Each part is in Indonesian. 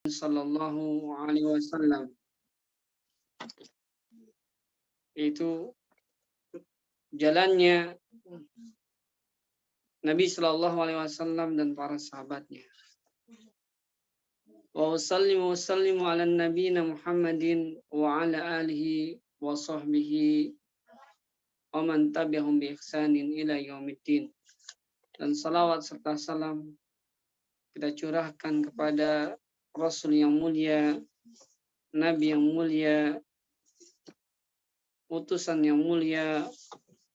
Sallallahu Alaihi Wasallam, itu jalannya Nabi Sallallahu Alaihi Wasallam dan para sahabatnya. Wa sallimu ala nabiyina Muhammadin wa ala alihi wa sahbihi wa man tabi'ahum bi ihsanin ila yaumiddin. Dan salawat serta salam kita curahkan kepada Rasul yang mulia, Nabi yang mulia, utusan yang mulia,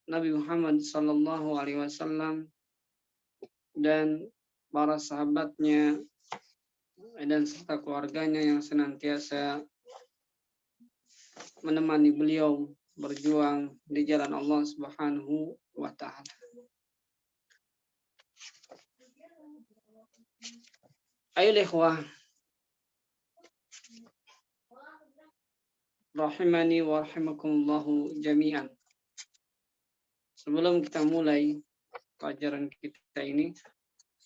Nabi Muhammad Sallallahu Alaihi Wasallam, dan para sahabatnya dan serta keluarganya yang senantiasa menemani beliau berjuang di jalan Allah Subhanahu wa Ta'ala. Ayo ikhwah rahimani wa rahimakumullahu jami'an. Sebelum kita mulai pelajaran kita ini,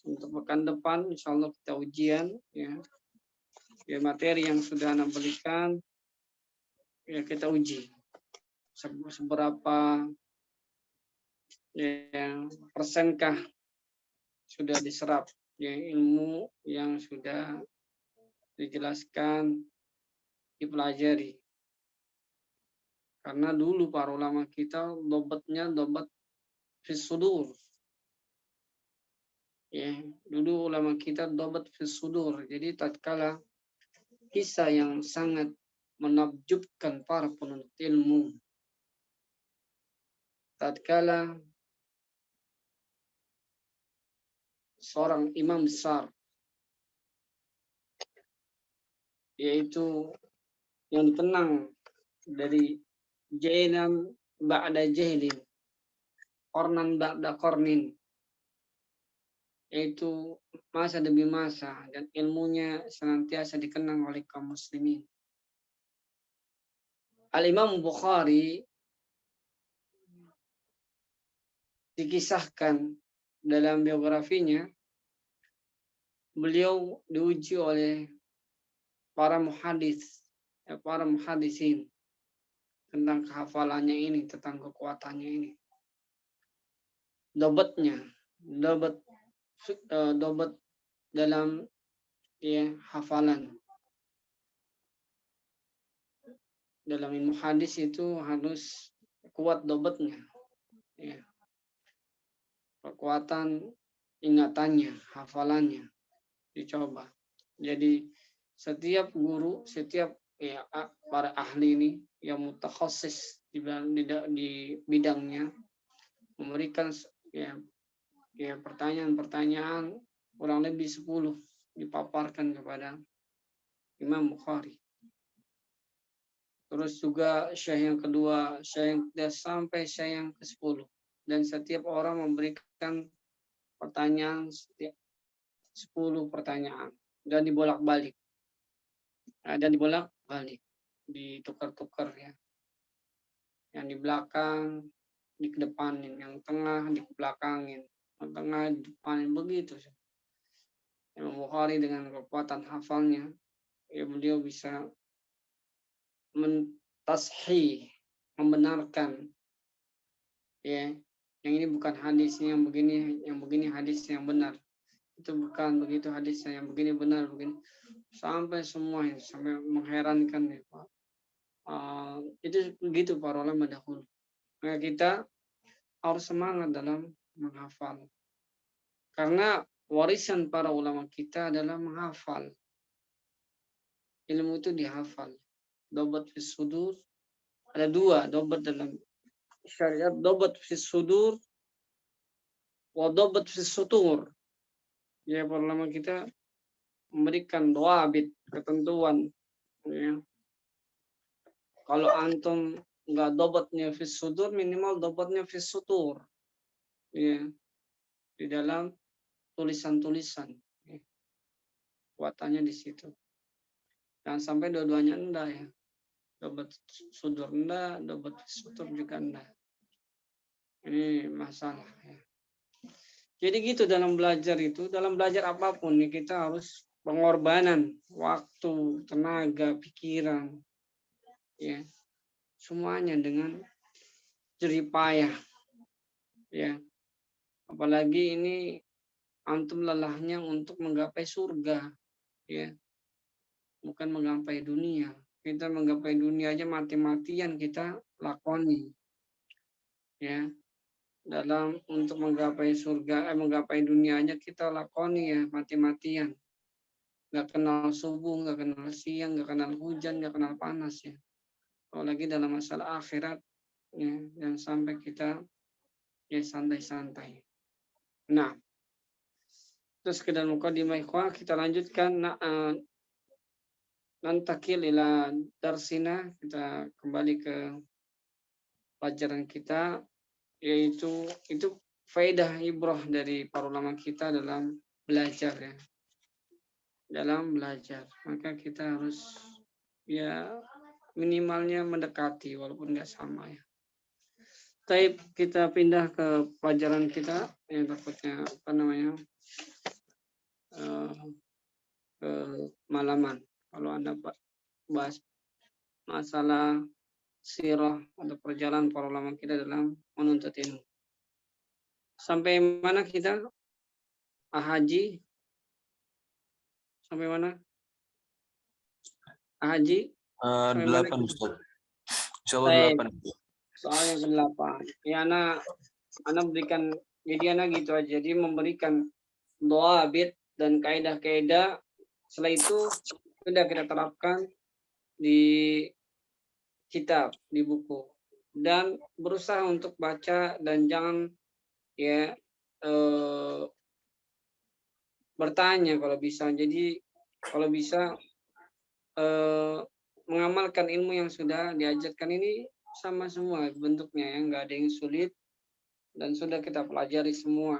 untuk pekan depan insyaallah kita ujian ya. Materi yang sudah Anda berikan ya kita uji seberapa ya persenkah sudah diserap ya ilmu yang sudah dijelaskan, dipelajari. Karena dulu para ulama kita dobatnya dobat fis sudur. Ya, dulu ulama kita dobat fis sudur. Jadi tatkala kisah yang sangat menakjubkan para penuntut ilmu, tatkala seorang imam besar, yaitu yang dikenang dari jailan ba'da jailin, kornan ba'da kornin, yaitu masa demi masa, dan ilmunya senantiasa dikenang oleh kaum muslimin. Al-Imam Bukhari dikisahkan dalam biografinya, beliau diuji oleh para muhadisin tentang kehafalannya ini, tentang kekuatannya ini. Dobat dalam ya hafalan. Dalam ilmu hadis itu harus kuat dobatnya. Ya. Kekuatan ingatannya, hafalannya dicoba. Jadi setiap guru, setiap ya para ahli ini yang mutakhasis di bidangnya memberikan ya pertanyaan-pertanyaan kurang lebih 10 dipaparkan kepada Imam Bukhari. Terus juga syekh yang kedua, syekh yang ketiga, sampai syekh yang ke-10. Dan setiap orang memberikan pertanyaan, setiap 10 pertanyaan. Dan dibolak-balik. Ditukar-tukar ya. Yang di belakang, dikedepanin. Yang tengah, dibelakangin. Yang tengah, didepanin. Begitu. Imam Bukhari dengan kekuatan hafalnya, ya beliau bisa mentashih, membenarkan ya yang ini bukan hadisnya yang begini hadisnya yang benar, itu bukan begitu hadisnya yang begini benar, begini sampai semua sampai mengherankan ya Pak. Itu begitu para ulama dahulu. Maka kita harus semangat dalam menghafal, karena warisan para ulama kita adalah menghafal. Ilmu itu dihafal. Dobat fis sudur, ada 2 dobat dalam syariat, dobat fis sudur wa dobat fis sutur. Ya, para ulama kita memberikan doabit, ketentuan ya. Kalau antum enggak dobatnya fis sudur, minimal dobatnya fis sutur ya, di dalam tulisan-tulisan ya. Kuatannya di situ. Jangan sampai dua-duanya enggak ya. Dobat sudur enggak, dobat sutur juga enggak. Ini masalah ya. Jadi gitu dalam belajar apapun nih, kita harus pengorbanan waktu, tenaga, pikiran, ya, semuanya dengan jerih payah, ya. Apalagi ini antum lelahnya untuk menggapai surga, ya, bukan menggapai dunia. Kita menggapai dunia aja mati-matian kita lakoni, ya. Dalam untuk menggapai surga, menggapai dunia aja kita lakoni ya mati-matian. Nggak kenal subuh, nggak kenal siang, nggak kenal hujan, nggak kenal panas ya. Apalagi dalam masalah akhirat, ya, yang sampai kita ya santai-santai. Nah, terus ke dalam mukadimah ikhwah kita lanjutkan. Nantakil ila darsina, kita kembali ke pelajaran kita, yaitu itu faedah ibrah dari para ulama kita dalam belajar ya. Dalam belajar, maka kita harus ya minimalnya mendekati walaupun nggak sama ya. Tapi kita pindah ke pelajaran kita yang takutnya apa namanya ke malaman. Kalau Anda bahas masalah sirah atau perjalanan para ulama kita dalam menuntut ilmu. Sampai mana kita? Haji. Sampai mana? Haji? 8 Ustaz. Insyaallah 8. Soal yang ke-8. Ya, anak berikan, jadi anak gitu aja. Jadi memberikan doabit dan kaidah-kaidah. Setelah itu sudah kita terapkan di kitab, di buku. Dan berusaha untuk baca dan jangan ya bertanya kalau bisa. Jadi kalau bisa mengamalkan ilmu yang sudah diajarkan ini sama semua bentuknya ya, nggak ada yang sulit dan sudah kita pelajari semua.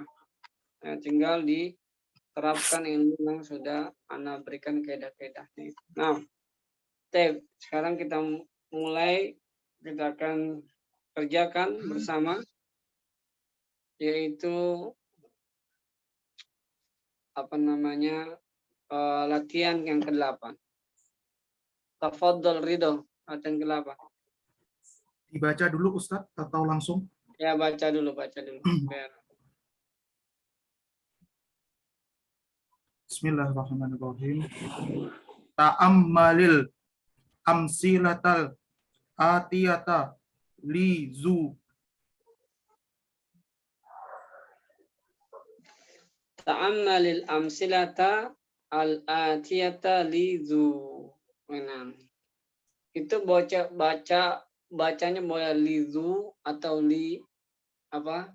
Ya, tinggal diterapkan ilmu yang sudah Ana berikan kaidah-kaidahnya. Nah, sekarang kita mulai, kita akan kerjakan bersama, yaitu apa namanya latihan yang ke-8. Tafadhol Ridho, latihan ke-8. Dibaca dulu Ustadz atau langsung? Ya, baca dulu. Biar. Bismillahirrahmanirrahim. Ta'ammalil amsilatal atiyata lizu. Ta'ammalil amsilata al-atiyata lizu. Nah, itu bacanya boleh lizu atau li apa?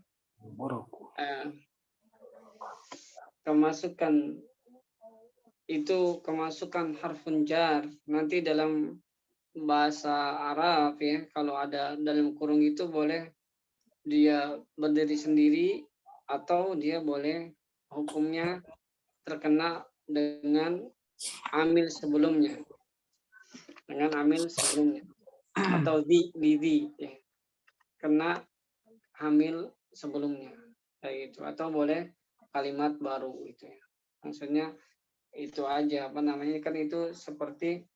Kemasukan harfun jar. Nanti dalam bahasa Arab ya, kalau ada dalam kurung itu boleh dia berdiri sendiri atau dia boleh hukumnya terkena dengan amil sebelumnya. Atau di ya. Kena hamil sebelumnya kayak gitu, atau boleh kalimat baru itu ya. Maksudnya itu aja apa namanya, kan itu seperti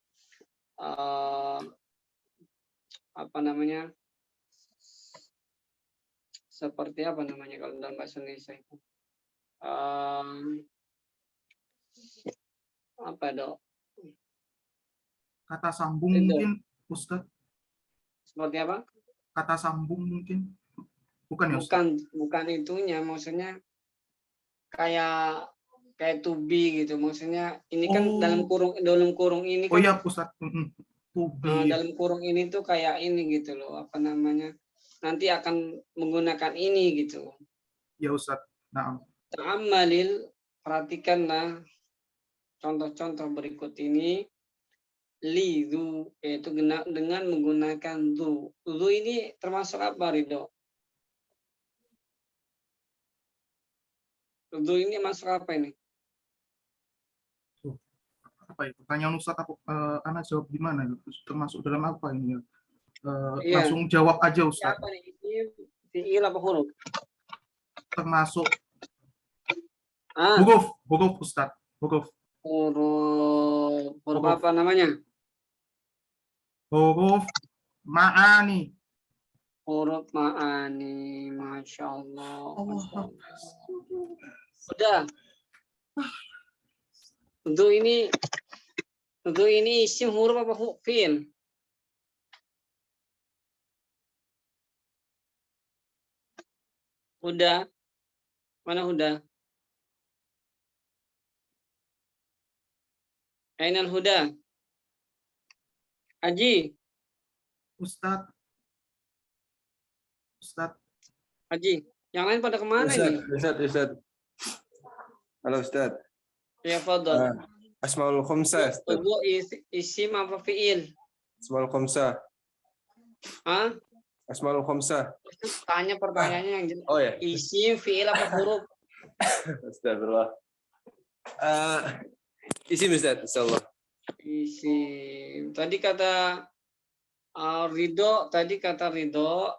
seperti apa namanya kalau dalam bahasa Indonesia itu apa dok? Kata sambung mungkin Ustadz. Seperti apa? Kata sambung mungkin. Bukan ya Ustadz? Bukan itunya, maksudnya kayak to be gitu, maksudnya ini kan dalam kurung ini kan. Oh iya Ustadz. To be. Dalam kurung ini tuh kayak ini gitu loh, apa namanya, nanti akan menggunakan ini gitu. Ya Ustadz. Nah. Ta'ammalil, perhatikanlah contoh-contoh berikut ini. Lidu, yaitu dengan menggunakan du. Du ini termasuk apa, Ridho? Du ini masuk apa ini? Apa ya? Pertanyaan Ustadz, anak jawab gimana? Termasuk dalam apa ini? Iya. Langsung jawab aja Ustadz. Apa ini? Fi'il apa huruf? Termasuk huruf Ustadz. Huruf. huruf Huruf. apa namanya? Huruf ma'ani. Huruf ma'ani, masya Allah. Masya Allah. Allah. Udah. Untuk ini isim huruf apa fi'il? Udah. Mana udah? Ainal huda. Haji. Ustadz. Haji. Yang lain pada kemana ini? Ustaz. Halo Ustaz. Ya, fadal. Asmaul khamsah. Ustaz. Itu isim apa fi'il? Asmaul khamsah. Hah? Asmaul khamsah. Tanya pertanyaannya yang jelas. Oh ya. Isim, fi'il apa huruf? Astagfirullah. Isim Ustaz, insyaallah. Isim. Tadi kata Ridho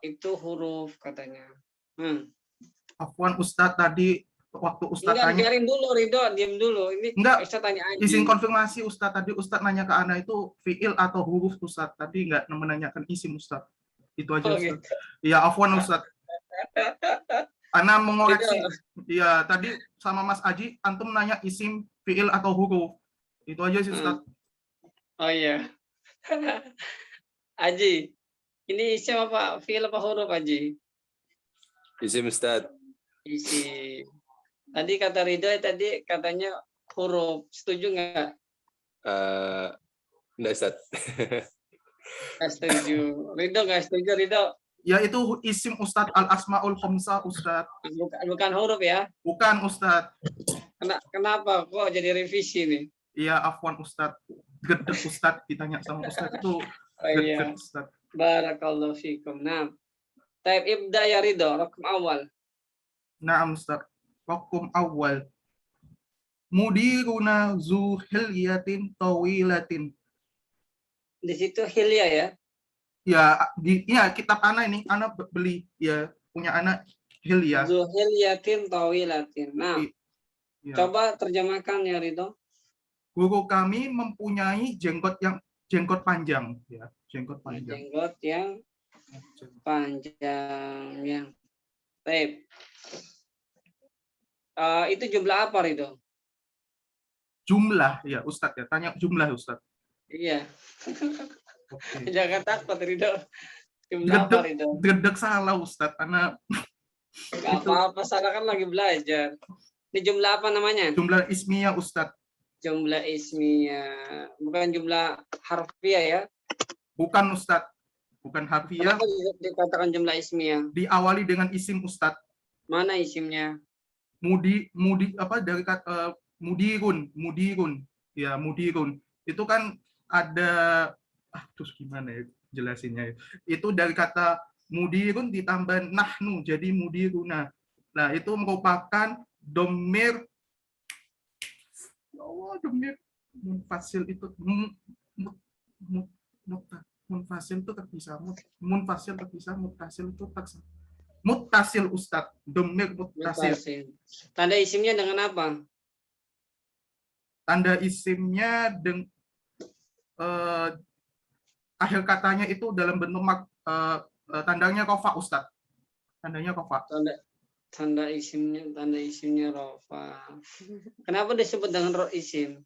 itu huruf katanya. Afwan Ustadz tadi waktu Ustadz Enggak, tanya. biarin dulu Ridho, diam dulu. Ini Enggak. Ustadz tanya aja. Izin konfirmasi Ustadz, tadi Ustadz nanya ke Ana itu fi'il atau huruf Ustadz. Tadi nggak menanyakan isim Ustadz. Itu aja Ustadz. Iya, afwan Ustadz. Ana mengoreksi. Iya, tadi sama Mas Aji antum nanya isim, fi'il atau huruf. Itu aja sih Ustadz. Oh iya. Aji, ini isim apa? Fi'il apa huruf Aji? Isim Ustaz. Isim. Tadi kata Ridho tadi katanya huruf. Setuju nggak? Enggak Ustaz. Nggak setuju. Ridho nggak setuju, Ridho? Ya itu isim Ustadz, al-asmaul khamsah Ustadz. Bukan huruf ya? Bukan Ustadz. Kenapa kok jadi revisi nih? Iya, afwan Ustadz. Gedek Ustadz ditanya sama Ustadz itu. Iya. Ustadz. Barakallahu fikum. Nah, type ibda ya Ridho, rakam awal. Naam Ustadz. Rakum awal. Mudiruna zu hilyatin tawilatin. Di situ hilya ya? Ya, kitab Ana ini, Ana beli. Ya, punya Ana hilya. Zu hilyatin tawilatin. Nah, Ya. coba terjemahkan ya Ridho. Guru kami mempunyai jenggot panjang. Ya, jenggot panjang. Jenggot yang panjang. Ya. Baik. Itu jumlah apa Ridho? Jumlah ya Ustadz ya, tanya jumlah Ustadz. Iya. Okay. Jangan takut Ridho. Jumlah apa Ridho? Gedek salah Ustadz, karena Gak apa-apa, salah kan lagi belajar. Ini jumlah apa namanya? Jumlah ismiyah Ustadz. Jumlah ismiyah, bukan jumlah harfiah ya? Bukan Ustadz, bukan harfiah. Kenapa dikatakan jumlah ismiyah? Diawali dengan isim Ustadz. Mana isimnya? Dari kata mudirun. Ya, mudirun. Itu kan ada terus gimana ya jelasinnya? Itu dari kata mudirun ditambah nahnu jadi mudiruna. Nah, itu merupakan domir domir munfasil itu munfasil itu terpisah, munfasil terpisah, mutasil itu terpisah. Mutasil Ustadz, domir mutasil. Tanda isimnya dengan apa? Tanda isimnya akhir katanya itu dalam bentuk tandanya rofa Ustadz. Tandanya rofa. Tanda isimnya rofa. Kenapa disebut dengan isim?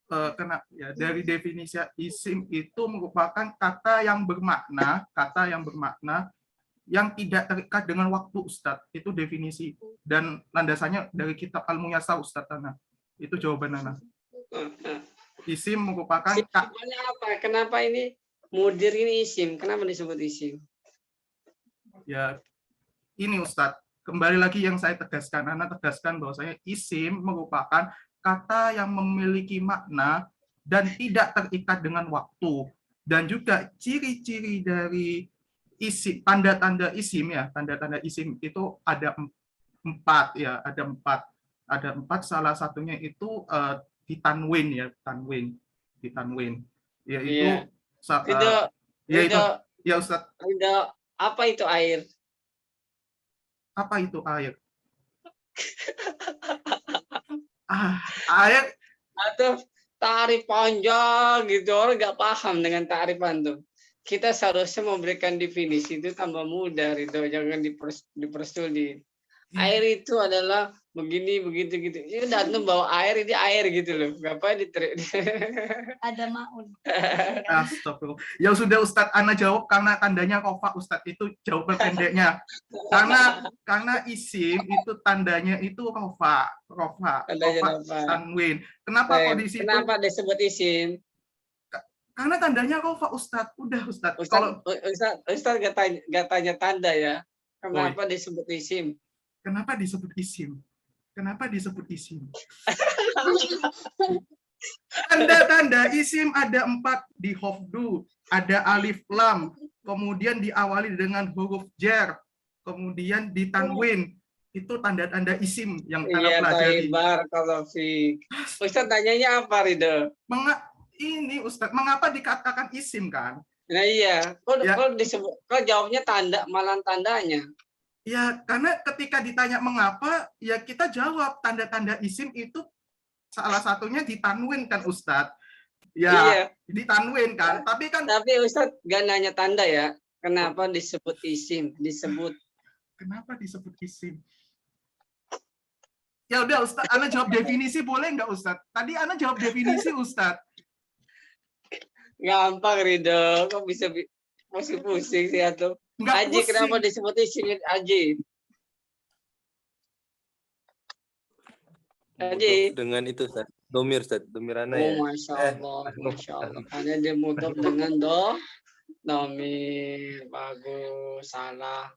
Karena ya dari definisi isim itu merupakan kata yang bermakna yang tidak terikat dengan waktu Ustadz. Itu definisi dan landasannya dari kitab Al-Muyassar Ustadz Ana. Itu jawaban Ana. Isim merupakan apa? Kenapa ini mudir ini isim? Kenapa disebut isim? Ya, ini Ustadz, kembali lagi yang saya tegaskan, Ana tegaskan bahwasanya isim merupakan kata yang memiliki makna dan tidak terikat dengan waktu. Dan juga ciri-ciri dari isim, tanda-tanda isim ya, tanda-tanda isim itu ada empat ya, ada empat. Salah satunya itu ditanwin ya, ditanwin. Yaitu ya Ustadz. Apa itu air? Apa itu air? Ayat Atau tarif panjang gitu, orang nggak paham dengan tarif antum. Kita seharusnya memberikan definisi itu tambah mudah itu, jangan dipersulit. Air itu adalah begini begitu gitu. Ini datang bawa air, ini air gitu loh. Ngapain diterik? Ada maun. Astagfirullah. Ya sudah Ustadz, Ana jawab karena tandanya kofa Ustadz, itu jawaban pendeknya. Karena isim itu tandanya itu kofa, Tandanya kofa apa? tanwin. Kenapa kok di situ? Kenapa disebut isim? Karena tandanya kofa Ustadz. Udah Ustadz. Ustaz nggak tanya tanda ya. Kenapa disebut isim? Kenapa disebut isim? Kenapa disebut isim? Tanda-tanda isim ada 4 di hofdu, ada alif lam, kemudian diawali dengan huruf jar, kemudian di tanwin. Itu tanda-tanda isim yang Anda pelajari. Kalau Ustaz tanyanya apa, Ridho? Ini Ustaz, mengapa dikatakan isim kan? Nah iya, kok jawabnya tanda, malah tandanya. Ya, karena ketika ditanya mengapa, ya kita jawab tanda-tanda isim itu salah satunya ditanwin kan Ustadz. Ya, iya. Ditanwin kan. Tapi Ustadz nggak nanya tanda ya. Kenapa disebut isim? Kenapa disebut isim? Ya udah Ustadz, Ana jawab definisi boleh nggak Ustadz? Tadi Ana jawab definisi Ustadz. Gampang Ridho, kok bisa pusing sih atau? Aji, kenapa disebut isim Aji? Aji. Dengan itu Ustaz. Domir Ustaz, domirana ya. Masya Allah. Hanya dimudok dengan domir. Bagus, salah.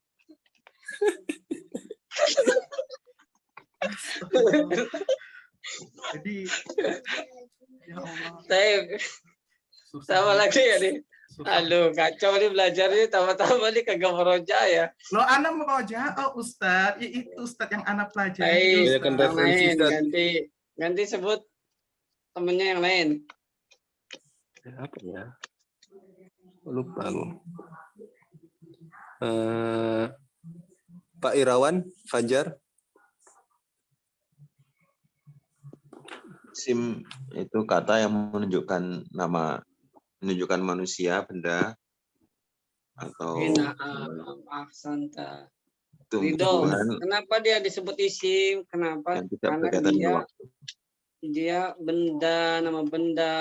Jadi ya Allah. Sama lagi ya nih. Aduh, kacau nih belajar nih, tambah-tambah nih kagak meroja ya. Lo Ana meroja, Ustadz, itu Ustadz yang Ana pelajari. Ganti sebut temennya yang lain. Apa ya? Lupa aku. Pak Irawan, Fajar. Isim itu kata yang menunjukkan menunjukkan manusia, benda, atau Ahsanta. tumbuhan. Kenapa dia disebut isim? Kenapa? Karena dia benda, nama benda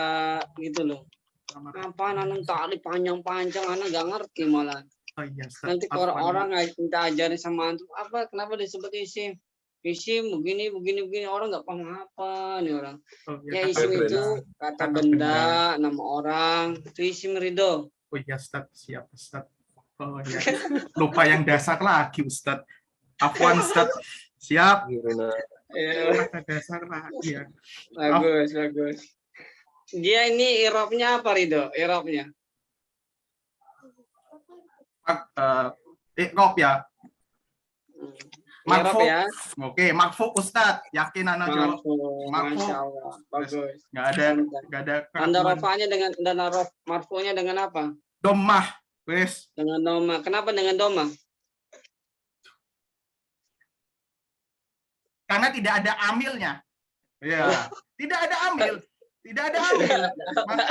gitu loh. Apa nanti tali panjang-panjang, anak nggak ngerti malah. Nanti orang minta ajarin sama antum apa? Kenapa disebut isim? Isim begini orang nggak paham apa nih orang. Ya isim itu kata benda, nama orang, itu isim Ridho. Oh iya Ustaz, siap Ustaz. Oh ya. Lupa yang dasar lagi Ustaz. Afwan Ustaz. Siap. Lupa dasar lagi ya. Bagus. Dia ini i'rabnya apa Ridho? I'rabnya? I'rab ya. Marfu ya. Oke, marfu Ustaz. Yakin Ana jawab. Masya Allah. Bagus. Enggak ada. Tanda rafanya dengan tanda marfunya dengan apa? Dhammah. Wes. Dengan dhammah. Kenapa dengan dhammah? Karena tidak ada amilnya. Ya, tidak ada amil. Maka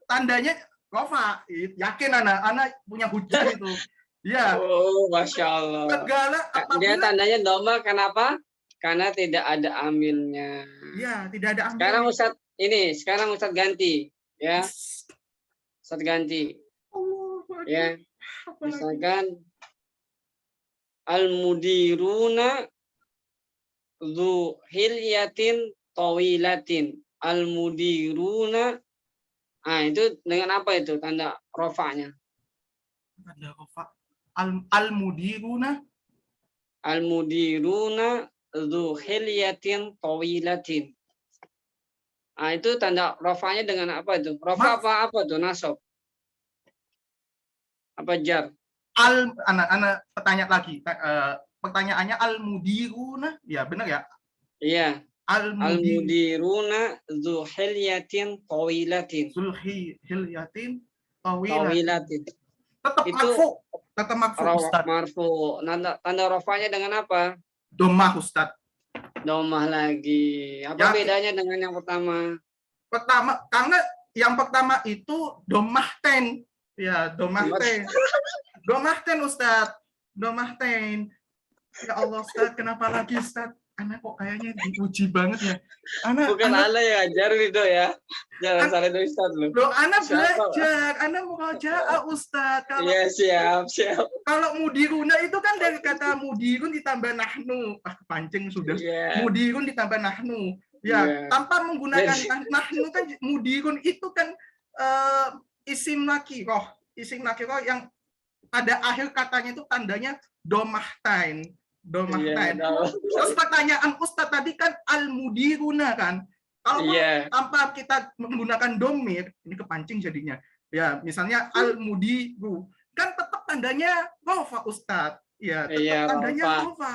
tandanya rofa. Yakin Ana punya hujah itu. Ya. Oh, Masya Allah. Dia tandanya dhammah kenapa? Karena tidak ada amilnya. Ya, tidak ada amil. Sekarang Ustaz ganti, ya. Ustaz ganti. Ya. Misalkan al-mudiruna dzu hilyatin tawilatin. Al-mudiruna. Itu dengan apa itu tanda rofanya? Tanda rofa. Al-mudiruna dzu hilyatin tawilatin. Itu tanda rofanya dengan apa itu? Rofa apa tuh? Nasab. Apa jar? Anak pertanyaan lagi. Pertanyaannya al-mudiruna, ya benar ya? Iya. Al-mudiruna dzu hilyatin tawilatin. Tawilatin. Tetap marfu Ustaz. Marfu. Tanda rofanya dengan apa? Dhammah Ustaz. Domah lagi. Apa Ya. bedanya dengan yang pertama? Pertama, karena yang pertama itu domahten. Ya, domahten. Domahten, Ustadz. Domahten. Ya Allah, Ustadz, kenapa lagi, Ustadz? Anak kok kayaknya diuji banget ya. Anak, Bukan anak, Allah yang ajar Ridho ya. Jangan salah itu Ustaz lu. loh, anak Siapa? belajar, anak murojaah, Ustadz. Kalau Iya, siap. kalau mudiruna itu kan dari kata mudirun ditambah nahnu. Ah, kepancing sudah. Iya. Mudirun ditambah nahnu. Ya, Iya. tanpa menggunakan nahnu kan mudirun itu kan isim nakiroh. Isim nakiroh yang pada akhir katanya itu tandanya domahtain. Domahtain. Iya, tahu. Terus pertanyaan Ustadz tadi kan al-mudiruna kan. Kalau Iya. tanpa kita menggunakan domir, ini kepancing jadinya. Ya, misalnya al-mudiru. Kan tetap tandanya rofa, Ustadz. Ya, tetap Iya, tandanya rofa. rofa.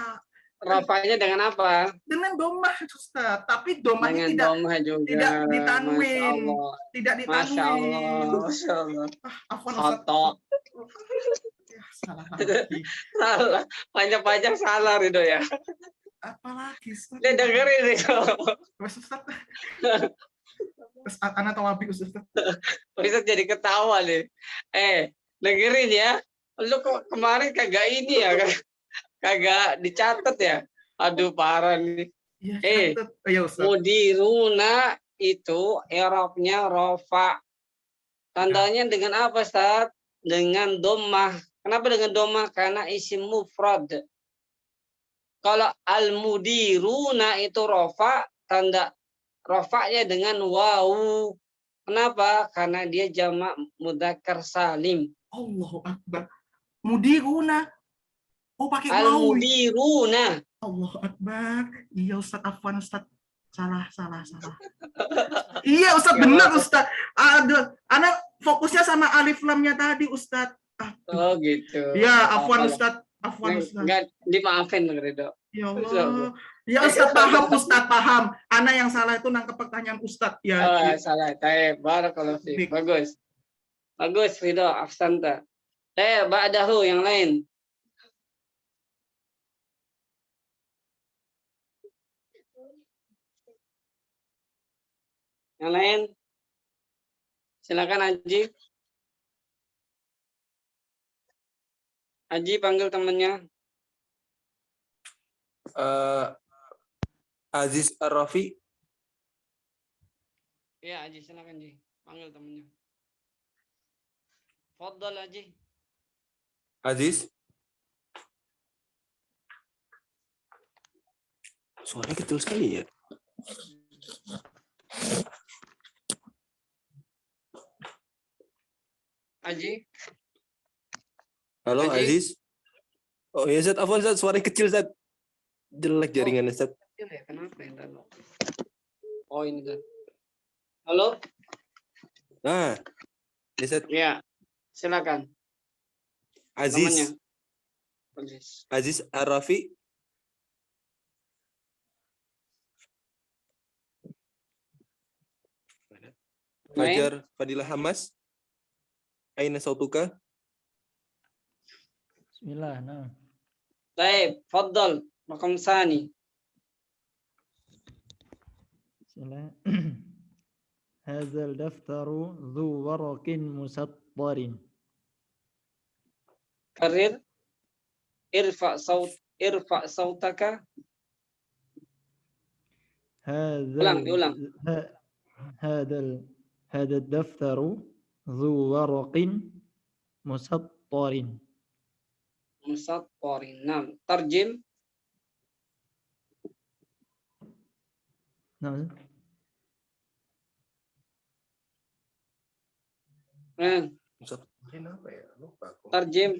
Rafanya dengan apa? Dengan domah, Ustadz. Tapi domahnya Dengan tidak domah juga. tidak Masya ditanwin. Allah. Tidak Masya ditanwin. Allah. Masya Allah. Afwan, Ustadz. Khotok. Ya, salah lagi. Salah. Panjang-panjang salah Ridho ya. Apalagi, Ustadz. Dia dengerin Ridho. Terus, Ustadz. Terus anak tawabi, Ustadz. Ustaz jadi ketawa nih. Dengerin ya. Lu kok kemarin kagak ini ya? Kagak dicatat ya? Aduh parah nih. Ya, Ustadz. ya, Ustadz. Mudiruna itu i'rabnya rofa. Tandanya dengan apa, Ustaz? Dengan domah. Kenapa dengan domah? Karena isim mufrad. Kalau al-mudiruna itu rofa, tanda rofaknya dengan wawu. Kenapa? Karena dia jamak mudzakkar salim. Allahu Akbar. Mudiruna. Oh, pakai wawu. Al-mudiruna. Allahu Akbar. Iya, Ustadz. Afwan, Ustadz. Salah. Iya, Ustadz. Benar, Ustadz. Ada. Anak fokusnya sama alif lamnya tadi, Ustadz. Oh gitu. Iya, afwan, Ustadz. Afwan, Ustadz. Enggak dimaafin Ridho. Ya Allah. Ya, Ustadz, paham. Anak yang salah itu nangkep pertanyaan Ustadz. Ya. Oh, salah. Taib. Barakallahu fiik. Bagus. Ridho. Ahsanta. Ba'dahu yang lain. Yang lain? Silakan Aji. Aji panggil temannya. Aziz Ar-Rafi. Ya, Aji, silakan Ji. Panggil temannya. Faddal Aji. Aziz. Suaranya kecil sekali ya. Aji. Halo Aziz. Aziz. Oh ya Zat, afwan Zat, suaranya kecil Zat. Jelek jaringannya Zat. Kenapa ya? Oh ini Zat. Halo? Nah, ya Zat. Ya, silakan. Aziz. Namanya. Aziz Ar-Rafi. Fajar Fadilah Hamas. Aina sautuka? Bismillah, nah. Baik, faddal. Rakam sani. Bismillah. Hadzal daftaru dzu waraqin musattarin. Karir. Irfa sautaka. Ulang. Hadzal daftaru dzu waraqin musattarin. Musattarin. Nam. Tarjim. Nah, Musaftorin apa ya? Lupa aku. Tarjim.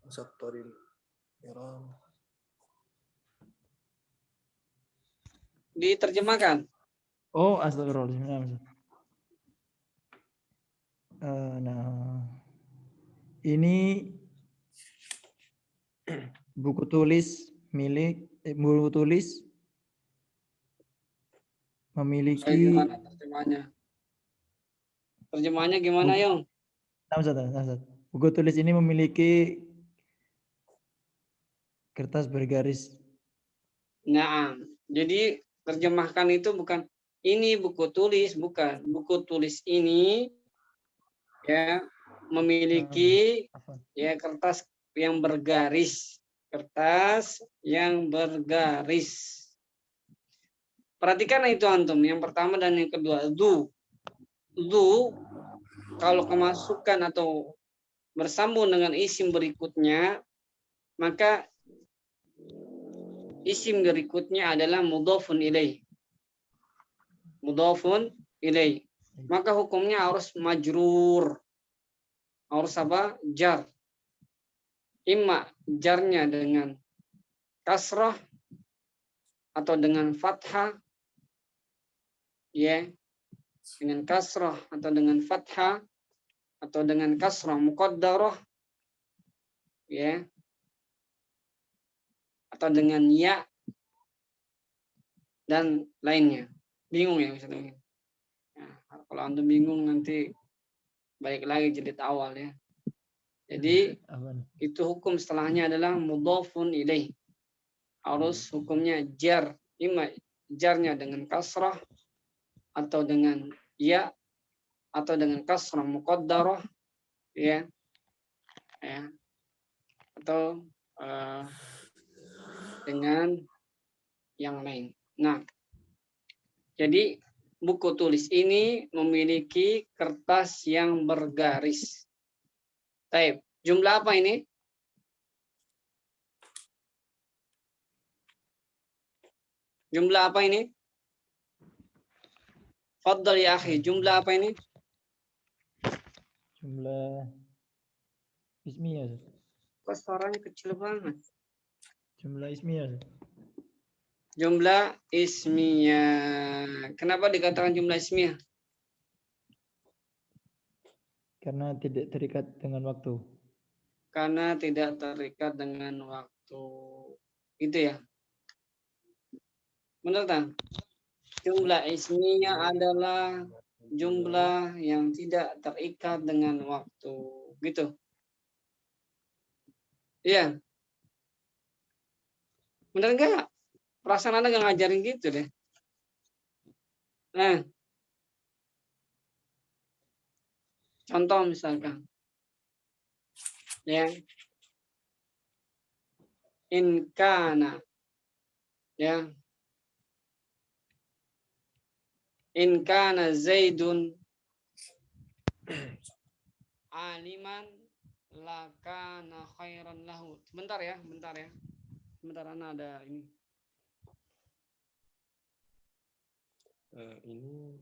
Musaftorin. Diterjemahkan. oh, astagfirullahaladzim. Nah, ini buku tulis memiliki. Gimana terjemahnya? Terjemahnya gimana, Yong? Nah, buku tulis ini memiliki kertas bergaris. Nah, Jadi terjemahkan itu bukan ini buku tulis, bukan. Buku tulis ini ya memiliki ya kertas yang bergaris. Kertas yang bergaris. Perhatikan itu antum, yang pertama dan yang kedua. Zu kalau kemasukan atau bersambung dengan isim berikutnya, maka isim berikutnya adalah mudhafun ilaih. Mudhafun ilaih. Maka hukumnya harus majrur. Harus apa? Jar. Imma jarnya dengan kasrah atau dengan fathah, ya, dengan kasrah atau dengan fathah atau dengan kasrah muqaddarah, ya, atau dengan ya dan lainnya. Bingung ya Ustaz? Nah, kalau antum bingung nanti balik lagi jilid awal ya. Jadi itu hukum setelahnya adalah mudhafun ilaih. Harus hukumnya jar, imma jarnya dengan kasrah atau dengan ya atau dengan kasrah muqaddarah, ya, ya, atau dengan yang lain. Nah, jadi buku tulis ini memiliki kertas yang bergaris. Baik, jumlah apa ini? Jumlah apa ini? Faddal ya akhi, jumlah apa ini? Jumlah ismiyah. Kok suaranya kecil banget? Jumlah ismiyah. Jumlah ismiyah. Kenapa dikatakan jumlah ismiyah? Karena tidak terikat dengan waktu. Karena tidak terikat dengan waktu. Itu ya. Benar tak? Jumlah ismiyah adalah jumlah yang tidak terikat dengan waktu. Gitu. Iya. Benar enggak? Perasaan Anda nggak ngajarin gitu deh. Nah. Contoh misalkan. Ya. In kana. Ya. In kana Zaidun aliman lakana khairan lahu. Bentar ya. Bentar Ana ada ini. Ini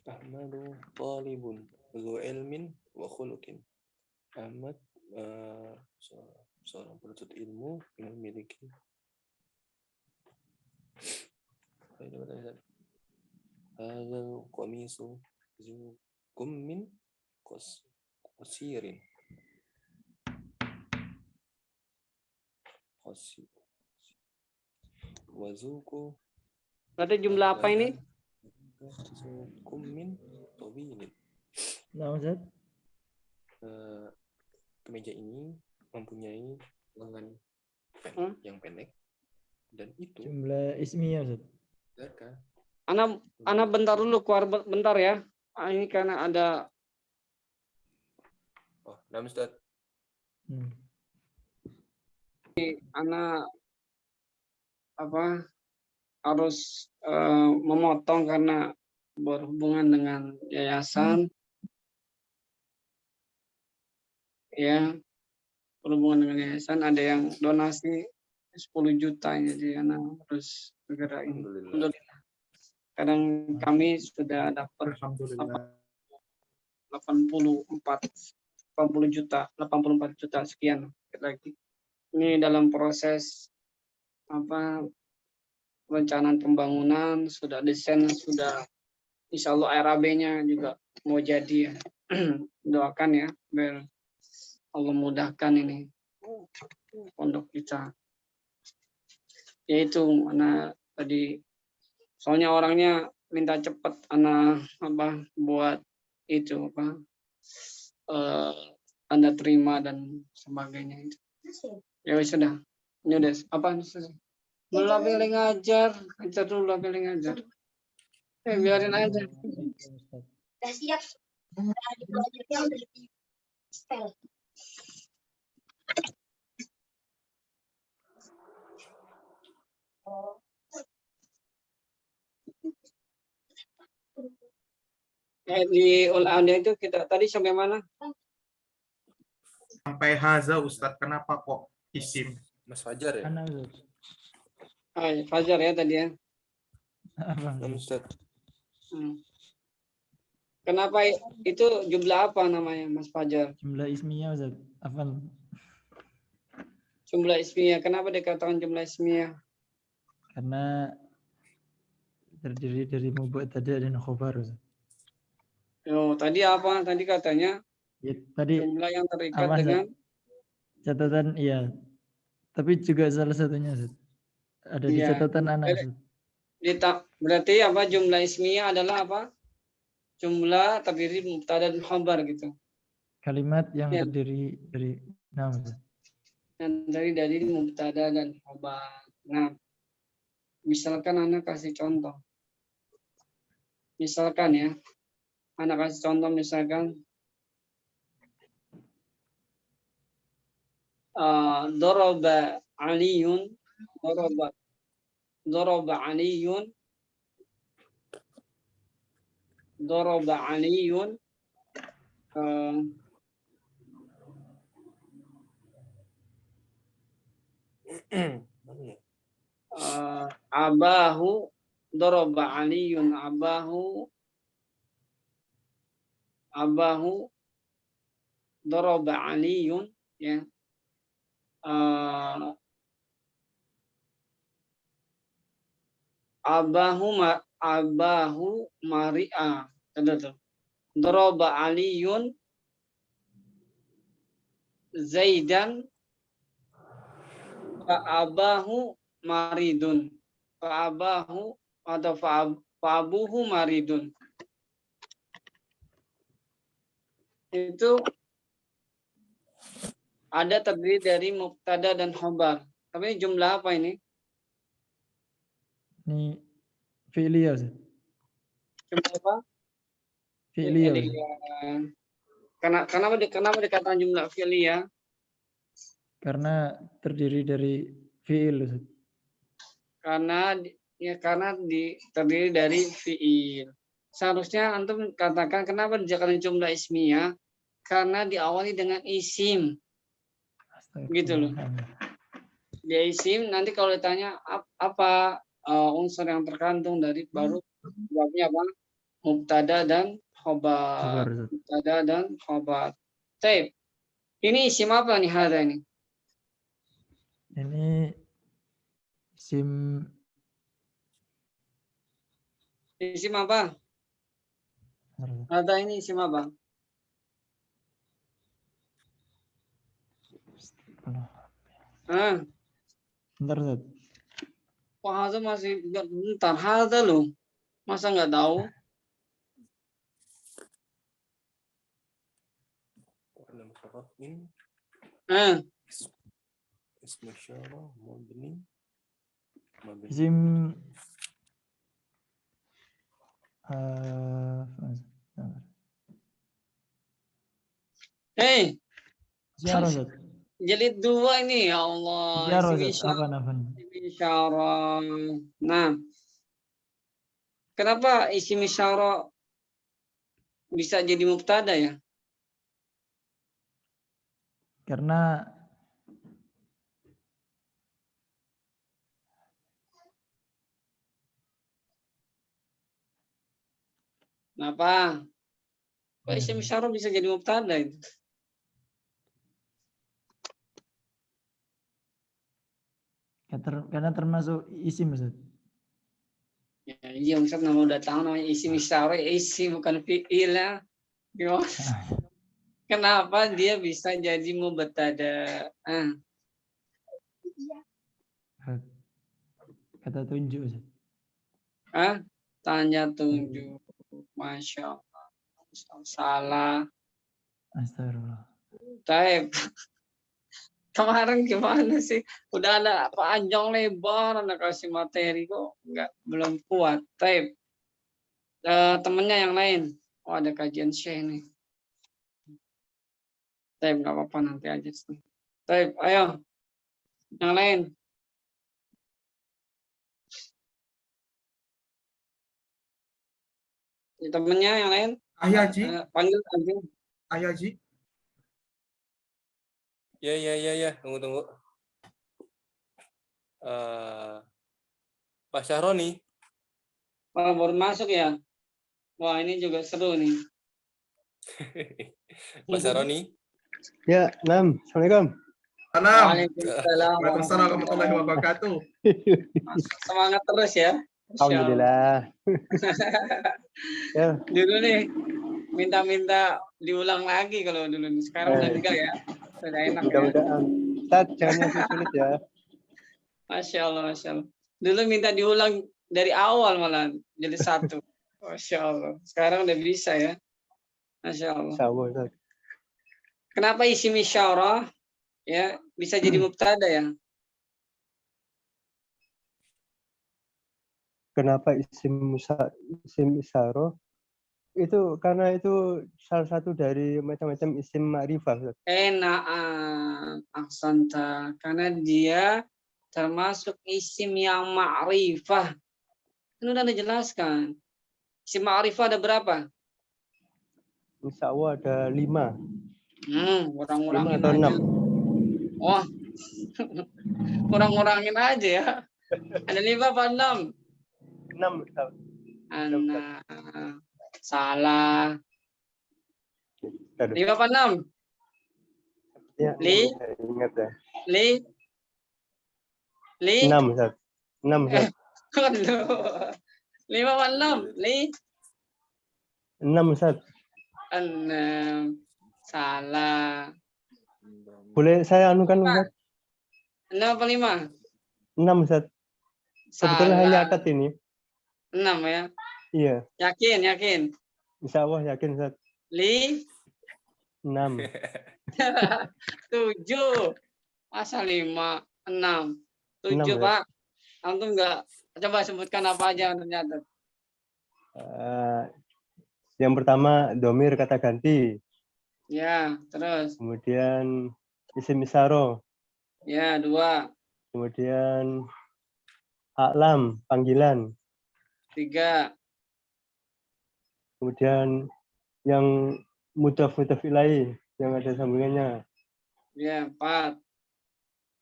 Ahmadu talibun zu ilmin wa khuluqin. Ahmad seorang penuntut ilmu yang memiliki hadal qamisu zu kummin qasirin. Wazuku. Berarti jumlah apa ini? Kummin tawilin. Nah, Ustaz? Kemeja ini mempunyai lengan yang pendek dan itu Jumlah ismiyah, Ustaz. Ana bentar dulu keluar bentar ya. Ini karena ada nama Ustaz. Ana harus memotong karena berhubungan dengan yayasan. Ya, berhubungan dengan yayasan ada yang donasi 10 juta, jadi Ana harus segera ini. Alhamdulillah. Kadang kami sudah dapat 84 juta sekian lagi. Ini dalam proses perencanaan pembangunan, sudah desain, sudah insya Allah RAB-nya juga mau jadi ya. Doakan ya biar Allah mudahkan ini pondok kita. Yaitu mana tadi Soalnya orangnya minta cepet anak apa buat itu apa tanda terima dan sebagainya itu. Ya wis sudah. Ini udah apa belum pilih ngajar dulu pilih ngajar. Biarin aja. Udah siap. Belajarnya udah di spell. Di ul-ada itu kita tadi sampai mana? Sampai haza Ustadz, kenapa kok isim? Mas Fajar ya? Anak Ustaz. Ya, Fajar ya tadi ya. Apa? Ustaz. Kenapa itu jumlah apa namanya Mas Fajar? Jumlah ismiyah Ustaz. Apa? Jumlah ismiyah. Kenapa dikatakan jumlah ismiyah? Karena terdiri dari mubtada dan khobar Ustaz. Oh, tadi apa? Tadi katanya Ya, tadi jumlah yang terikat apa, dengan catatan iya. Tapi juga salah satunya Ustaz. Ada di Iya. catatan anak Ustaz. Berarti apa jumlah ismiyah adalah apa? Jumlah terdiri mubtada dan khabar gitu. Kalimat yang Ya. terdiri dari nama Ustaz. Dan dari mubtada dan khabar. Nah, misalkan anak kasih contoh. Misalkan ya, anak kasih contoh misalkan Doroba Aliyun, Doroba Aliyun, Doroba Aliyun, Abahu, Doroba Aliyun, Abahu, Doroba Aliyun, ya. Abahu Maria. Doroba Aliyun Zaidan Fa'abahu maridun. Fa'abahu atau fa'abuhu maridun. Itu ada terdiri dari mubtada dan khabar. Tapi jumlah apa ini? Ini fi'liyah Ustaz. Jumlah apa? Fi'liyah Ustaz. Kenapa dikatakan jumlah fi'liyah? Karena terdiri dari fi'il Ustaz. Karena terdiri dari fi'il. Seharusnya antum katakan kenapa dijadikan jumlah ismiyah? Karena diawali dengan isim. Gitu loh. Dia isim, nanti kalau ditanya apa unsur yang terkandung dari baru jawabnya apa? Mubtada dan khobar. Mubtada dan khobar. Baik. Ini isim apa nih hada ini? Ini Isim apa? Hada ini isim apa? Bentar Ustaz. Wah, hada masih bentar. Hada loh. Masa nggak tahu? Isim Isyarah Ustaz. Jilid 2 ini ya Allah. Isyarah. Nah, kenapa isim isyarah bisa jadi mubtada ya? Karena Kenapa? Kok isim isyarah bisa jadi mubtada itu? karena termasuk isim Ustaz. Ya, iya Ustaz, nama udah tahu namanya isim isyarah, isim bukan fi'il ya. Kenapa dia bisa jadi mubtada? Kata tunjuk Ustaz. Tanya tunjuk. Masya Allah. Salah. Astagfirullah. Taib. Kemarin gimana sih? Udah ada panjang lebar, anak kasih materi kok belum kuat. Taib. Temennya yang lain. Oh, ada kajian Syekh nih. Taib, nggak apa-apa nanti aja. Taib, ayo. Yang lain. Temennya yang lain. Ayaji, Panggil aja. Ayaji. Ya. Tunggu. Pak Syahroni. Oh, baru masuk ya. Wah, ini juga seru nih. Pak Syahroni. Ya, Assalamualaikum. Salam. Waalaikumsalam Waalaikumsalam warahmatullahi wabarakatuh. Semangat terus ya. Alhamdulillah. Ya, Dulu nih minta diulang lagi kalau dulu. Sekarang udah enggak ya. Udah enak ya. mudah-mudahan. Ustaz, jangan yang sulit ya. Masya Allah. Dulu minta diulang dari awal malah jadi satu. Masya Allah. Sekarang udah bisa ya. Masya Allah. Insyaallah, Ustaz. Kenapa isim isyarah ya bisa jadi mubtada ya? Kenapa isim isyarah? Itu karena itu salah satu dari macam-macam isim ma'rifah, Ustaz. Ahsanta. Karena dia termasuk isim yang ma'rifah. Kan udah dijelaskan. Isim ma'rifah ada berapa? Insya Allah ada 5. Kurang-kurangin 5 atau aja. 6. Oh, kurang-kurangin aja ya. Ada 5 apa 6? 6, Ustaz. Anak. Salah. Aduh. 5 apa 6? Ya, Li? ingat ya. Li? 6, Ustaz. 6, Ustaz. 5 apa 6? Li? 6, Ustaz. 6. Salah. Boleh saya anukan, Ustaz? 6 apa 5? 6, Ustaz. Sebetulnya Salah. hanya akad ini. 6 ya. Iya. Yakin. Insya Allah yakin, Ustaz. Li? 6. 7. Masa 5? 6. 7, 6, ya. Pak. Antum enggak coba sebutkan apa aja ternyata. Yang pertama domir kata ganti. Ya, terus. Kemudian isim isyarah. Ya, 2. Kemudian a'lam panggilan. 3. Kemudian yang mudhaf ilaih yang ada sambungannya. Ya, 4.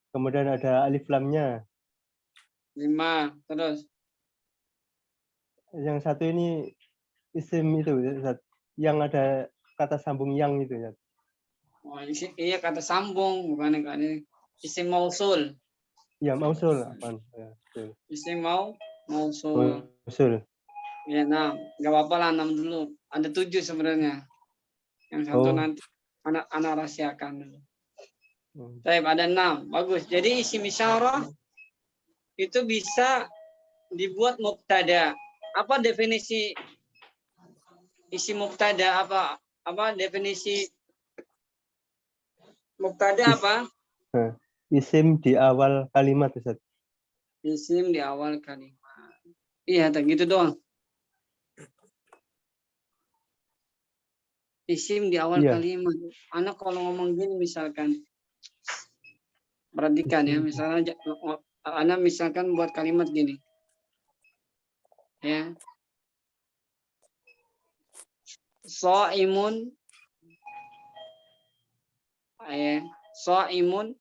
Kemudian ada alif lamnya. 5. Terus. Yang satu ini isim itu, Ustaz, yang ada kata sambung yang itu, ya. Oh, iya kata sambung, bukan ini. Isim mausul. Ya, mausul. Apaan? Ya, betul. Isim mausul. Mausul. Ya, 6. Enggak apa-apa lah 6 dulu. Ada 7 sebenarnya. Yang satu nanti anak rahasiakan dulu. Baik, ada 6. Bagus. Jadi isim isyarah itu bisa dibuat mubtada. Apa definisi isim mubtada? Apa definisi mubtada apa? Isim di awal kalimat, Ustaz. Isim di awal kalimat. Iya, tak gitu doang. Isim di awal kalimat. Anak kalau ngomong gini misalkan, perhatikan ya, misalnya anak misalkan buat kalimat gini. Ya. Shaimun. Ya. Shaimun.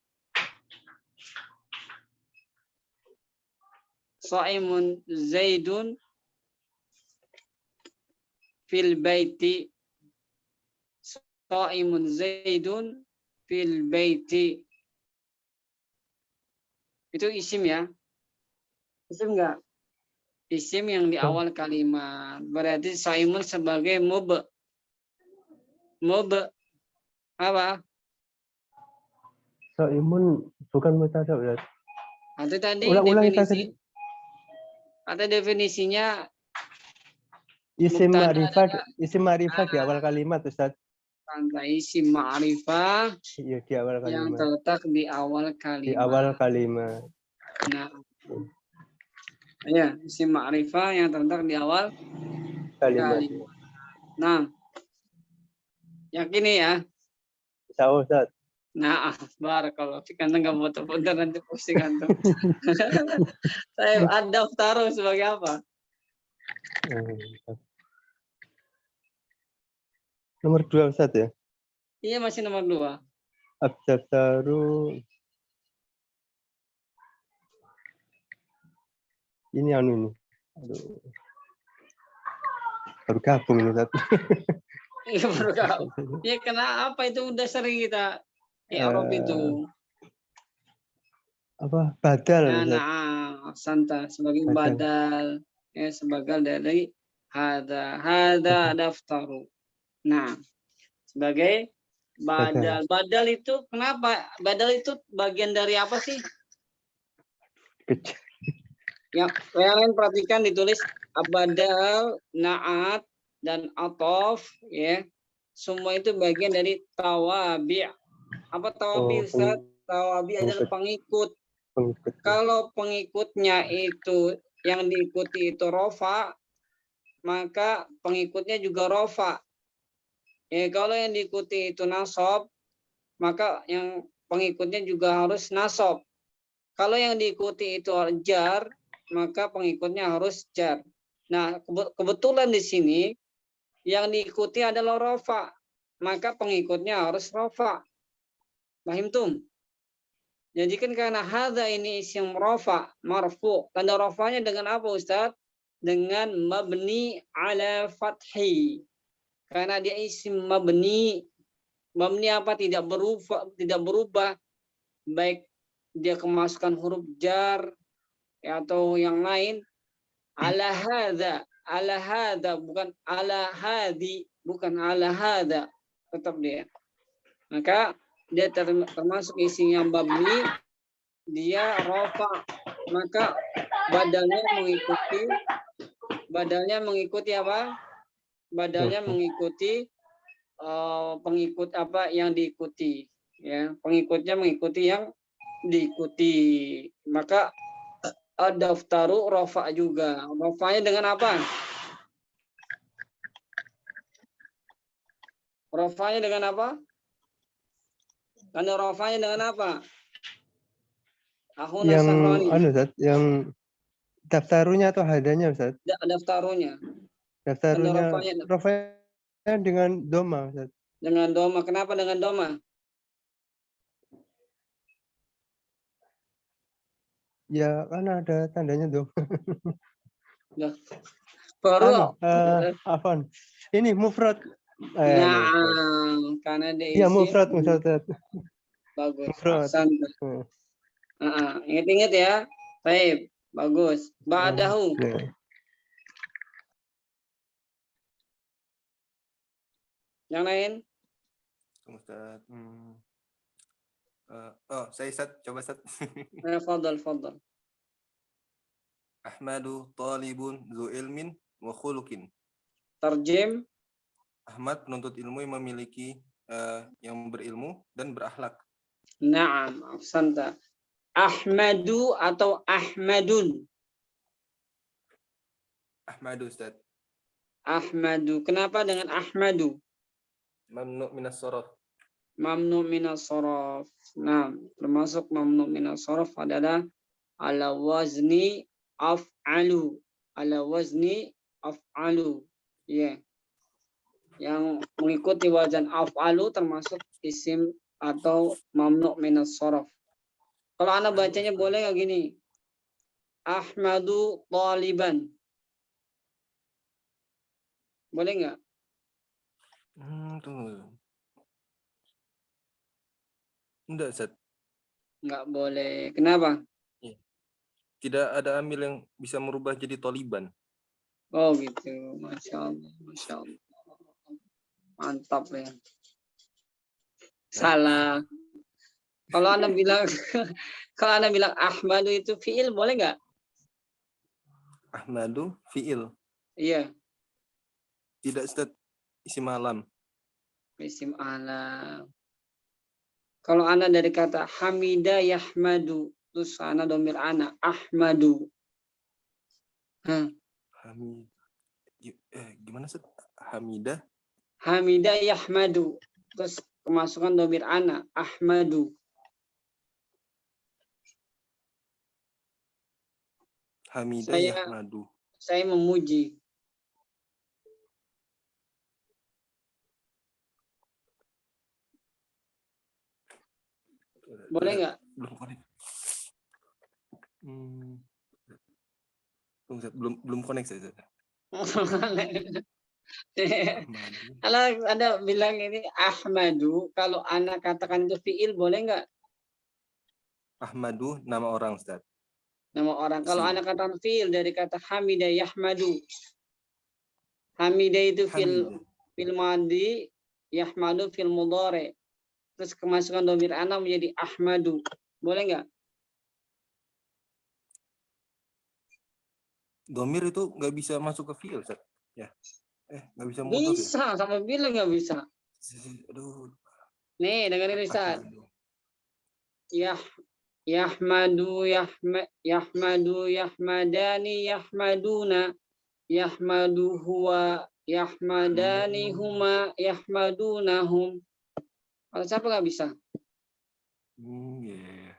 Shaimun Zaidun fil baiti. Shaimun Zaidun fil baiti. Itu isim ya. Isim enggak? Isim yang di awal kalimat. Berarti shaimun sebagai mub. Apa? Shaimun bukan mubtada, Ustaz. Itu tadi Ulang definisi. Kata definisinya Isim mubtada ma'rifat di awal kalimat, Ustaz. santai isim ma'rifah Iya, di awal yang kalimat. terletak di awal Di awal kalimat. kalimat. Nah, ya, isim ma'rifah yang terletak di awal Kalimat. kalimat. Nah, yakin nih ya. Insya Allah, Ustaz. Nah, barakallahu fik, anda nggak mau bener nanti pusing antum. Saya ada taruh sebagai apa? Nomor 2, Ustaz ya. Iya, masih nomor 2. Abjadaru. Ini anu ini. Aduh. Baru gabung ini, Ustaz. Iya, baru kau. Ya kenapa itu udah sering kita Arab itu. Apa? Badal, Ya, Ustaz. nah, santa sebagai Badal. badal, ya sebagai dari hada daftaru. Nah, sebagai badal. Badal itu kenapa? Badal itu bagian dari apa sih? Kecil. Yang kalian perhatikan ditulis badal, naat, dan atof, ya. Semua itu bagian dari tawabi'. Apa tawabi', Ustaz? Tawabi' adalah pengikut. Kalau pengikutnya itu yang diikuti itu rofa, maka pengikutnya juga rofa. Ya, kalau yang diikuti itu nasab, maka yang pengikutnya juga harus nasab. Kalau yang diikuti itu jar, maka pengikutnya harus jar. Nah, kebetulan di sini yang diikuti adalah rofa, maka pengikutnya harus rofa. Paham tum? Jadi kan karena hadza ini isim rofa, marfu. Tanda rofanya dengan apa, Ustaz? Dengan mabni ala fathi. Karena dia isim mabni. Mabni apa? Tidak berubah. Baik dia kemasukan huruf jar atau yang lain. Ala hadza, bukan ala hadi, bukan ala hadza. Tetap dia. Maka dia termasuk isim yang mabni, dia rofa, maka badalnya mengikuti apa? Badalnya mengikuti pengikut apa yang diikuti, ya. Pengikutnya mengikuti yang diikuti. Maka ad-daftaru rofa juga. Rofanya dengan apa? Rofanya dengan apa? Tanda rofanya dengan apa? Ahuna Yang Sahroni. anu, Ustaz, yang daftarunya atau hadanya, Ustaz? Daftarunya. Daftarunya Rofanya rofanya dengan doma, Ustaz. dengan doma. Kenapa dengan doma? Ya, karena ada tandanya doma. Nah, baru. Afwan. Ini mufrad. Nah, karena dia Iya, isim. mufrad, Ustaz. Bagus. Mufrad. Ahsan. Ingat-ingat ya. Baik, bagus. Ba'dahu. Ya. Yang lain? Ustaz. Saya Ustaz, coba Ustaz. Fadal. Ahmadu talibun zu ilmin wa khuluqin. Tarjim. Ahmad penuntut ilmu yang memiliki yang berilmu dan berakhlak. Naam, ahsanta. Ahmadu atau Ahmadun? Ahmadu Ustaz. Ahmadu. Kenapa dengan Ahmadu? Mamnu minas sharaf. Mamnu minas sharaf. Nah, termasuk mamnu minas sharaf adalah ala wazni af'alu. Ala wazni af'alu. Ya. Yang mengikuti wazan af'alu termasuk isim atau mamnu minas sharaf. Kalau Anda bacanya boleh nggak gini? Ahmadu taliban. Boleh nggak? Tunggu. Enggak, Ustaz. Nggak boleh. Kenapa? Tidak ada amil yang bisa merubah jadi taliban. Oh gitu. Masya Allah. Mantap ya. Salah. Kalau Anda bilang Ahmadu itu fiil boleh nggak? Ahmadu fiil. Iya, Tidak Ustaz. Isim alam. isim alam. Kalau ana dari kata hamida yahmadu, terus ana domir ana ahmadu. Gimana Ustaz? Hamidah. Hamida yahmadu, terus kemasukan domir ana ahmadu. Hamidah Yahmadu. Saya memuji. Boleh nggak? Belum connect. Belum connect Ustaz. Kalau Anda bilang ini Ahmadu, kalau anak katakan itu fiil boleh nggak? Ahmadu nama orang Ustaz. Nama orang. Kalau Isim. anak katakan fiil dari kata Hamidah Yahmadu. Hamidah itu Hamidah. fil madi, Yahmadu fil mudhari. Terus kemasukan domir ana menjadi Ahmadu. Boleh nggak? Domir itu nggak bisa masuk ke fiil Ustaz. Ya. Nggak bisa mudhaf ya? Bisa, sama bilang nggak bisa. Aduh. Nih, dengerin Ustaz. Ahmadu. Yahmadu, Yahmadani, Yahmaduna, Yahmadu huwa, Yahmadani huma, Yahmadunahum. Kalau siapa nggak bisa? Yeah.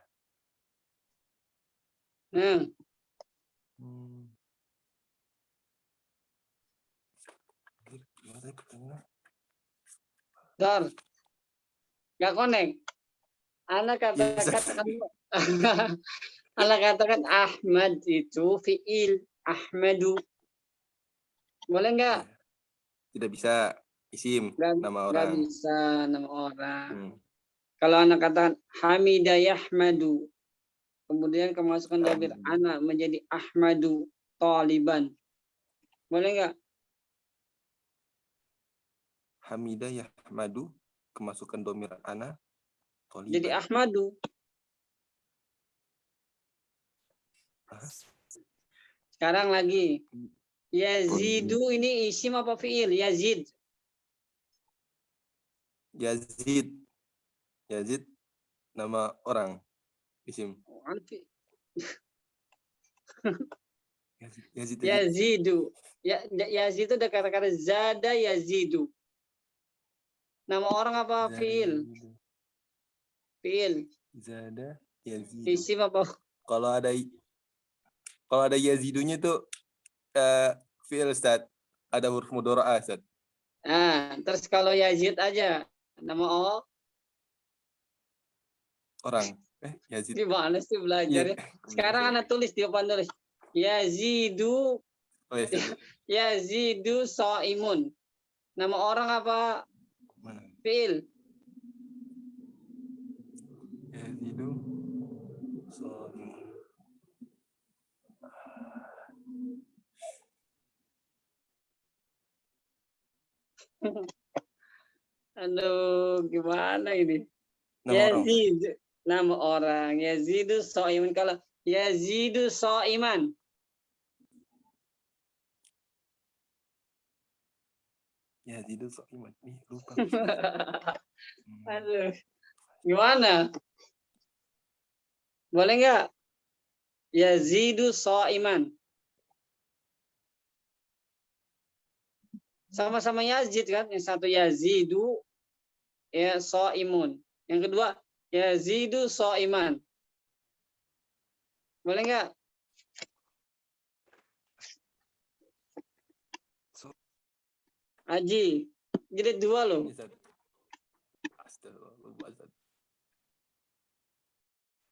Nah, Dar, nggak connect. Anak katakan anak katakan Ahmad itu fiil Ahmadu. Boleh nggak? Tidak bisa isim nama Nggak orang. bisa nama orang. Kalau anak katakan Hamidah Yahmadu, kemudian kemasukan domir anak menjadi Ahmadu Taliban. Boleh nggak? Hamidah Yahmadu, kemasukan domir ana Taliban. Jadi Ahmadu. Sekarang lagi. Yazidu ini isim apa fiil? Yazid. Yazid. Yazid nama orang. Isim. Yazid. Yazidu. Yazid itu ada kata-kata zada yazidu. Nama orang apa fiil? Fiil. Zada Yazid. Isim apa? Kalau ada Yazidunya itu fiil Ustaz. Ada huruf mudhari'ah Ustaz. Terus kalau Yazid aja nama Orang. Yazid. Gimana sih belajarnya? Sekarang anak tulis di depan tulis. Yazidu. Yazidu Soimun. Nama orang apa? Fiil. Yazidu Soimun. Aduh, gimana ini? Nama Yazid. Nama orang. Yazidu Soiman. Kalau Yazidu Soiman. Yazidu Soiman. Lupa. Aduh. Gimana? Boleh nggak? Yazidu Soiman. Sama-sama Yazid kan? Yang satu Yazidu ya Soimun. Yang kedua Yazidu Soiman. Boleh nggak? Aji, jadi dua loh. Astagfirullahaladzim.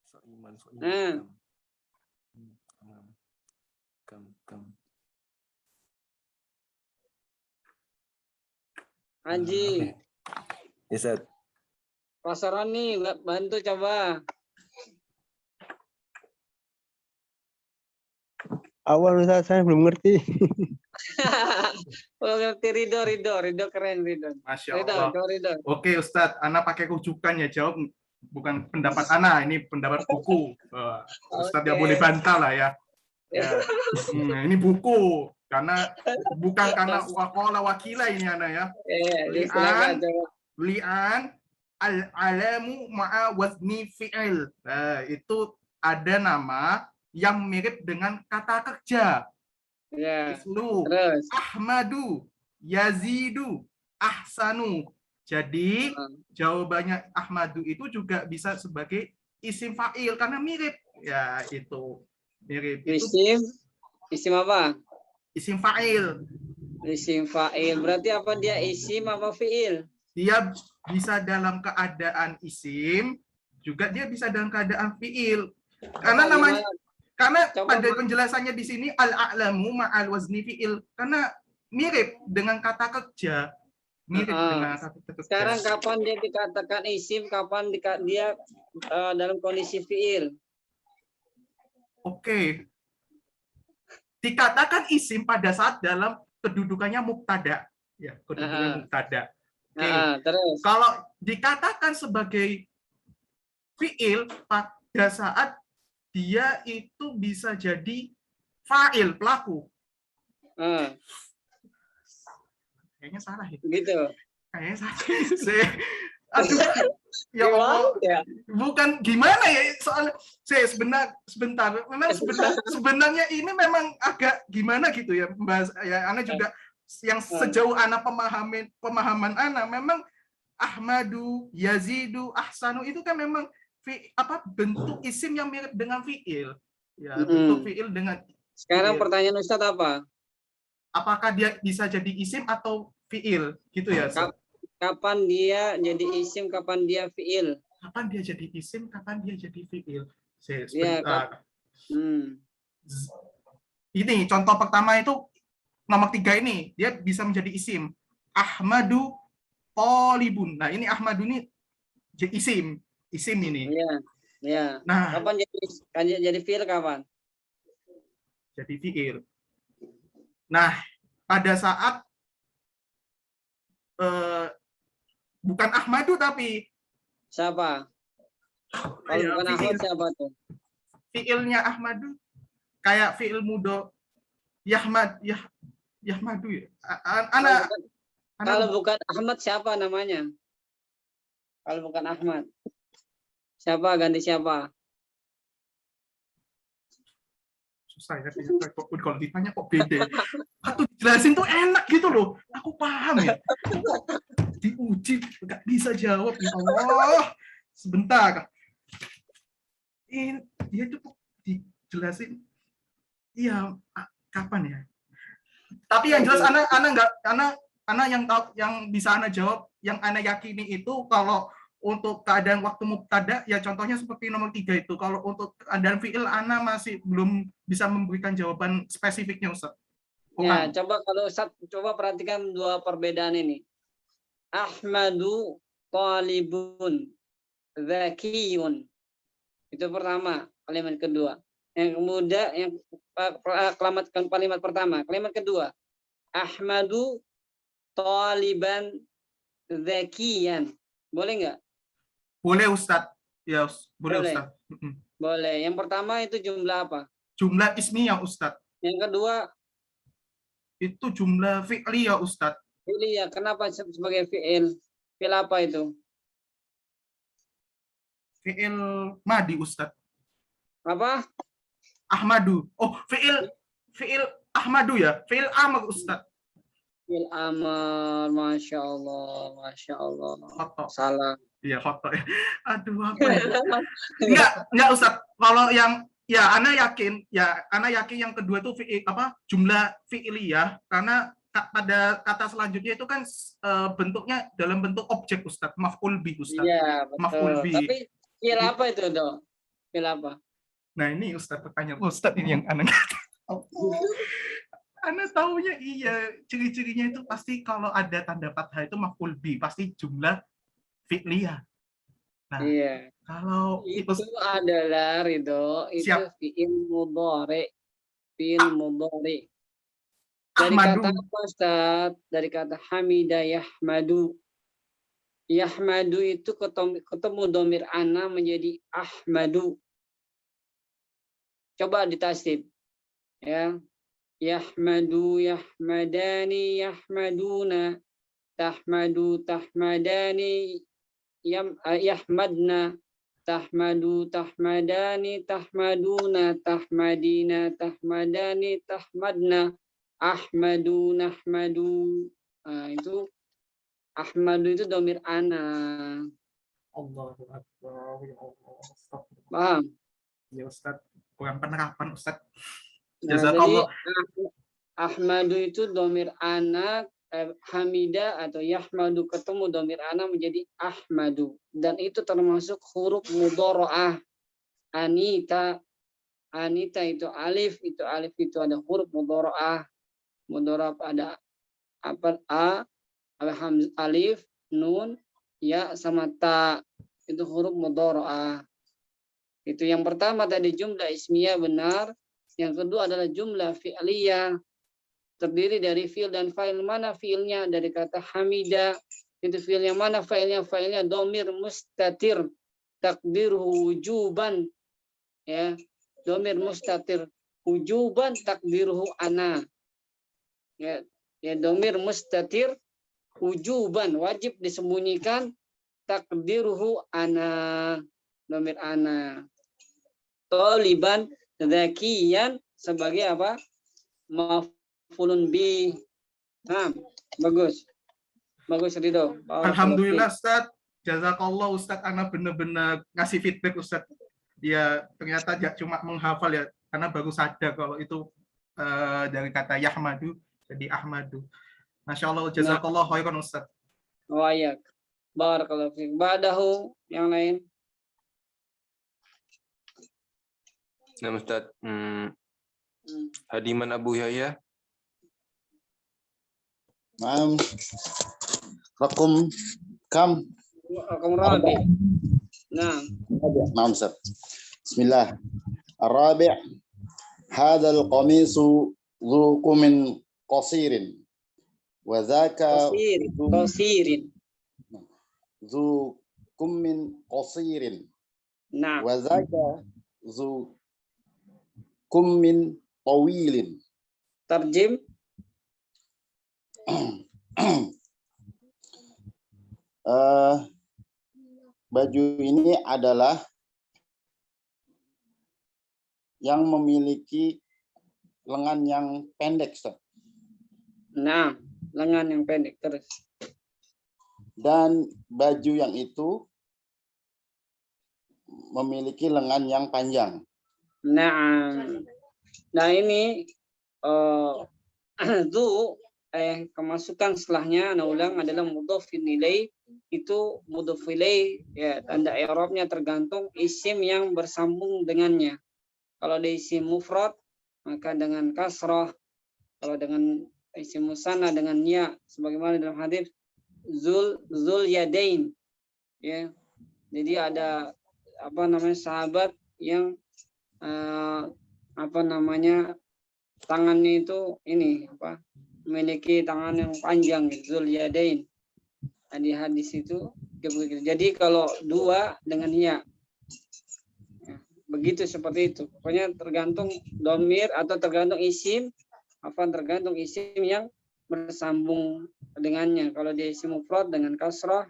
Soiman. Aji. Ya, Ustaz. Pasaran nih, bantu coba. Awal Ustaz, saya belum ngerti. Oh, ngerti Ridho keren Ridho. Masya Allah. Ridho. Oke Ustadz, Ana pakai rujukan ya, jawab bukan pendapat Ana, ini pendapat buku. Ustadz ya boleh bantah lah ya. Ya. Ini buku karena bukan karena waqala wakila ini Ana ya. Silakan coba. Li'an al-alamu ma'a wazni fi'il. Nah, itu ada nama yang mirip dengan kata kerja. Ya. Mislu Terus. Ahmadu, Yazidu, Ahsanu. Jadi jawabannya Ahmadu itu juga bisa sebagai isim fa'il karena mirip. Ya, itu mirip. Isim apa? Isim fa'il. Isim fa'il. Berarti apa dia, isim apa fi'il? Dia bisa dalam keadaan isim, juga dia bisa dalam keadaan fi'il. Karena namanya pada penjelasannya di sini al-a'lamu ma'al wazni fi'il karena mirip dengan kata kerja. Mirip dengan kata kerja. Sekarang kapan dia dikatakan isim, kapan dia dalam kondisi fi'il? Oke. Dikatakan isim pada saat dalam kedudukannya mubtada. Ya, kedudukannya mubtada. Oke. Terus. Kalau dikatakan sebagai fi'il pada saat dia itu bisa jadi fa'il, pelaku. Kayaknya salah itu. Gitu. Kayaknya salah. Aduh, ya Allah. Bukan gimana ya soal saya sebentar. Memang sebenarnya ini memang agak gimana gitu ya, Mbak. Ya, Ana juga yang sejauh Ana pemahaman Ana memang Ahmadu, Yazidu, Ahsanu itu kan memang bentuk isim yang mirip dengan fi'il. Ya, bentuk fi'il dengan Sekarang fi'il. pertanyaan Ustadz apa? Apakah dia bisa jadi isim atau fi'il? Gitu ya. Kapan dia jadi isim, kapan dia fi'il? Kapan dia jadi isim, kapan dia jadi fi'il? Sebentar. Ini contoh pertama itu nomor 3 ini, dia bisa menjadi isim. Ahmadu Tolibun. Nah, ini Ahmadu ini isim ini. Iya. Nah, kapan jadi fi'il kapan? Jadi fi'il. Nah, pada saat bukan Ahmadu tapi siapa? Kalau bukan Ahmad siapa tuh? Fi'ilnya Ahmadu kayak fi'il mudo Yahmadu ya. Kalau bukan Ahmad siapa namanya? Kalau bukan Ahmad. Siapa ganti siapa? Susah ya, kalau ditanya kok beda. Waktu jelasin tuh enak gitu loh. Aku paham ya. Diuji nggak bisa jawab ya Allah. Sebentar. Ini dia itu dijelasin. Iya, kapan ya? Tapi yang jelas Ana yang tahu, yang bisa Ana jawab, yang Ana yakini itu kalau untuk keadaan waktu mubtada ya contohnya seperti nomor 3 itu. Kalau untuk keadaan fi'il Ana masih belum bisa memberikan jawaban spesifiknya, Ustaz. Ya, coba kalau Ustaz coba perhatikan dua perbedaan ini. Ahmadu talibun zakiyun. Itu pertama, kalimat kedua. Yang kemudian yang kalimat pertama, kalimat kedua. Ahmadu taliban zakiyan. Boleh nggak? Boleh, Ustaz. Ya, boleh, Ustaz. Boleh. Yang pertama itu jumlah apa? Jumlah ismiyah, Ustaz. Yang kedua itu jumlah fi'liyah, Ustaz. Fi'liyah. Kenapa sebagai fi'il? Fi'il apa itu? Fi'il madi, Ustaz. Apa? Ahmadu. Oh, fi'il Ahmadu ya. Fi'il amr, Ustaz. Fi'il amr, Masya Allah. Salah. Iya, foto. Aduh, apa ya? Enggak, Ustaz. Kalau yang Ana yakin yang kedua itu jumlah fi'liyah karena pada kata selanjutnya itu kan bentuknya dalam bentuk objek, Ustaz. Maf'ul bih, Ustaz. Iya, betul. Maf'ul bih. Tapi fi'il apa itu, Dok? Fi'il apa? Nah, ini Ustaz pertanyaan Ustaz ini yang Ana nggak tahu. Ana tahunya iya, ciri-cirinya itu pasti kalau ada tanda fathah itu maf'ul bih, pasti jumlah fi'liyah. Nah, iya. Kalau itu adalah Ridho, itu fi'il mudhari. Fi'il mudhari. Dari kata apa, Ustaz? Dari kata hamida yahmadu. Yahmadu itu ketemu domir ana menjadi ahmadu. Coba ditasdid. Ya, yahmadu, yahmadani, yahmaduna, tahmadu, tahmadani, yahmadna, tahmadu, tahmadani, tahmaduna, tahmadina, tahmadani, tahmadna, ahmadu, nahmadu. Nah, itu ahmadu itu domir ana. Allahu Akbar. Ya Allah. Astagfirullah. Paham? Ya Ustaz, kurang penerapan Ustaz. Nah, jadi Jazakallah. ahmadu itu domir ana, hamida atau yahmadu ketemu domir ana menjadi ahmadu, dan itu termasuk huruf mudharaah. Anita, anita itu alif itu ada huruf mudharaah. Mudharaah ada apa? Alif, nun, ya sama ta, itu huruf mudharaah. Itu yang pertama tadi jumlah ismiyah benar. Yang kedua adalah jumlah fi'liyah, terdiri dari fi'il dan fa'il. Mana fi'ilnya? Dari kata hamida. Itu fi'ilnya mana? Fa'ilnya domir mustatir, takdiruhu wujuban. Ya, domir mustatir wujuban, takdiruhu ana. Ya, domir mustatir wujuban, wajib disembunyikan, takdiruhu ana, domir ana. Toliban zakiyan sebagai apa? Maf'ulun bi. Nah, bagus. Bagus Ridho. Alhamdulillah Ustaz. Jazakallah Ustaz, ana benar-benar ngasih feedback Ustaz. Ya, ternyata tidak cuma menghafal ya, karena baru sadar kalau itu dari kata yahmadu jadi ahmadu. Masya Allah, jazakallah khairan Ustaz. Wa yak. Barakallahu fiik. Ba'dahu yang lain. Nah, Ustaz, Hadiman Abu Yahya. Naam. Rakum kam? Rakum rabi. Nah. Naam Ustaz. Bismillah. Ar-rabi' hadha al-qamisu dhu kumin qasirin wa dhaka qasirin. Dhu kumin qasirin. Nah. Wa dhaka dhu kummin tawilin. Tarjim. Baju ini adalah yang memiliki lengan yang pendek, Ustaz. Nah, lengan yang pendek terus. Dan baju yang itu memiliki lengan yang panjang. Nah ini kemasukan setelahnya, ana ulang, adalah mudhof ilaih. Itu mudhof ilaih ya, tanda i'rabnya tergantung isim yang bersambung dengannya. Kalau di isim mufrad maka dengan kasrah, kalau dengan isim musanna dengan ya, sebagaimana dalam hadis zul yadain ya. Jadi ada sahabat yang tangannya itu memiliki tangan yang panjang, zul yadain. Di hadis itu jadi kalau dua dengan ya, begitu, seperti itu. Pokoknya tergantung domir atau tergantung isim yang bersambung dengannya. Kalau dia isim mufrad dengan kasrah,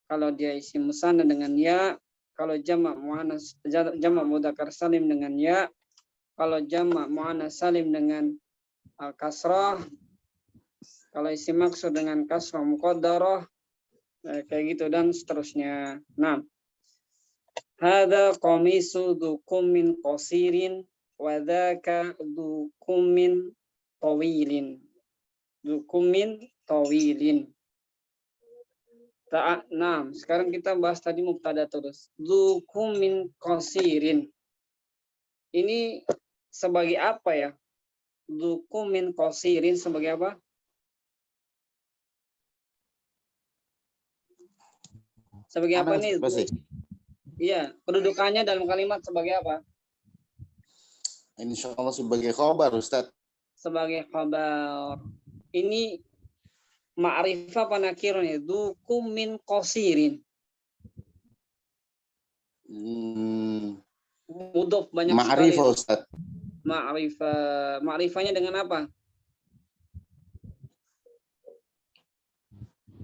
kalau dia isim musanna dengan ya, kalau jamak mudzakkar salim dengan ya, kalau jamak muannas salim dengan kasrah, kalau isim maksud dengan kasrah muqaddarah, kayak gitu dan seterusnya. Nah, hadza qamisu dzu kummin qasirin wa dzaka dzu kummin tawilin. Dzu kummin tawilin. Nah, sekarang kita bahas tadi mubtada terus. Dzu kummin qasirin. Ini sebagai apa ya? Dzu kummin qasirin sebagai apa? Sebagai apa nih? Iya, kedudukannya dalam kalimat sebagai apa? Insya Allah sebagai khabar, Ustaz. Sebagai khabar. Ini ma'rifah apa nakirnya? Dzu kummin qasirin. Ma'rifah, Ustaz. Ma'rifah. Ma'rifahnya dengan apa?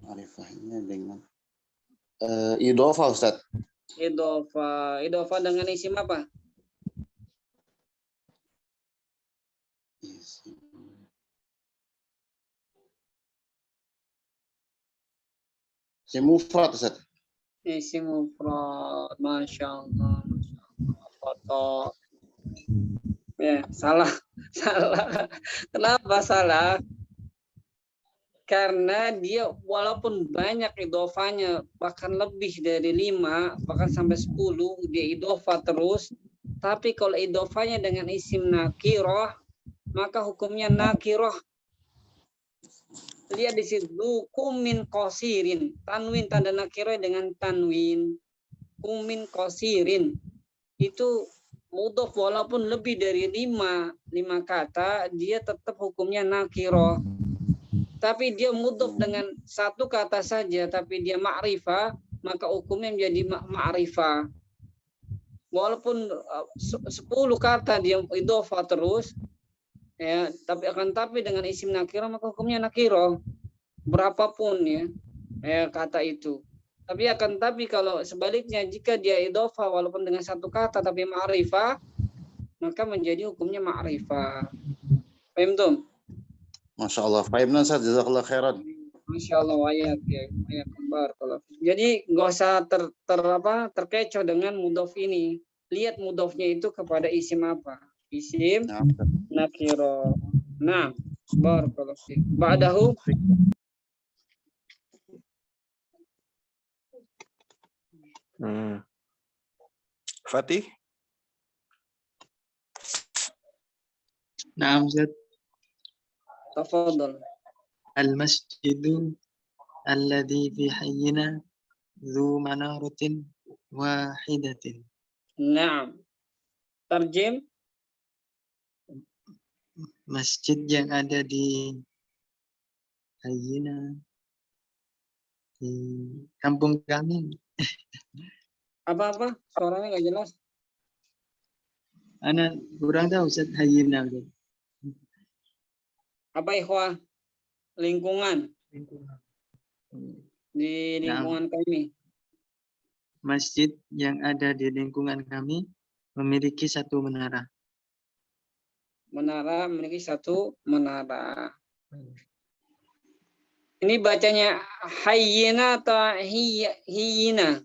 Ma'rifahnya dengan idhofah Ustaz. Idhofah. Idhofah dengan isim apa? Isim mufrad Ustaz. Isim mufrad. Masya Allah. Foto. Ya, salah. Salah. Kenapa salah? Karena dia walaupun banyak idhofahnya, bahkan lebih dari 5, bahkan sampai 10, dia idhofah terus. Tapi kalau idhofahnya dengan isim nakirah, maka hukumnya nakirah. Lihat di situ, kumin qasirin. Tanwin tanda nakirah dengan tanwin. Kumin qasirin. Itu mudhof walaupun lebih dari 5 kata, dia tetap hukumnya nakirah. Tapi dia mudhof dengan 1 kata saja, tapi dia ma'rifah, maka hukumnya menjadi ma'rifah. Walaupun 10 kata dia idhofah terus, ya, tapi dengan isim nakirah maka hukumnya nakirah. Berapapun ya kata itu. Tapi kalau sebaliknya, jika dia idhofah walaupun dengan 1 kata tapi ma'rifah, maka menjadi hukumnya ma'rifah. Paham tuh? Masya Allah. Fahimna Ustaz. Jazakallah khairan. Masya Allah, ayat kembar. Jadi nggak usah terkecoh dengan mudhof ini. Lihat mudhofnya itu kepada isim apa? Isim nakiro. Nah, barakallahu fiik. Ba'dahu Fatih. Naam Ustaz. tafadhal. Al-masjidu alladhi fi hayyina dhu manaratin wahidatin. Naam. Tarjim. Masjid yang ada di hayyina di kampung kami. Apa? Suaranya nggak jelas. Ana kurang tahu Ustaz hayyina. Apa ikhwah? Lingkungan. Di lingkungan kami. Masjid yang ada di lingkungan kami memiliki 1 menara. Menara memiliki 1 menara. Ini bacanya hayyina atau hiyina?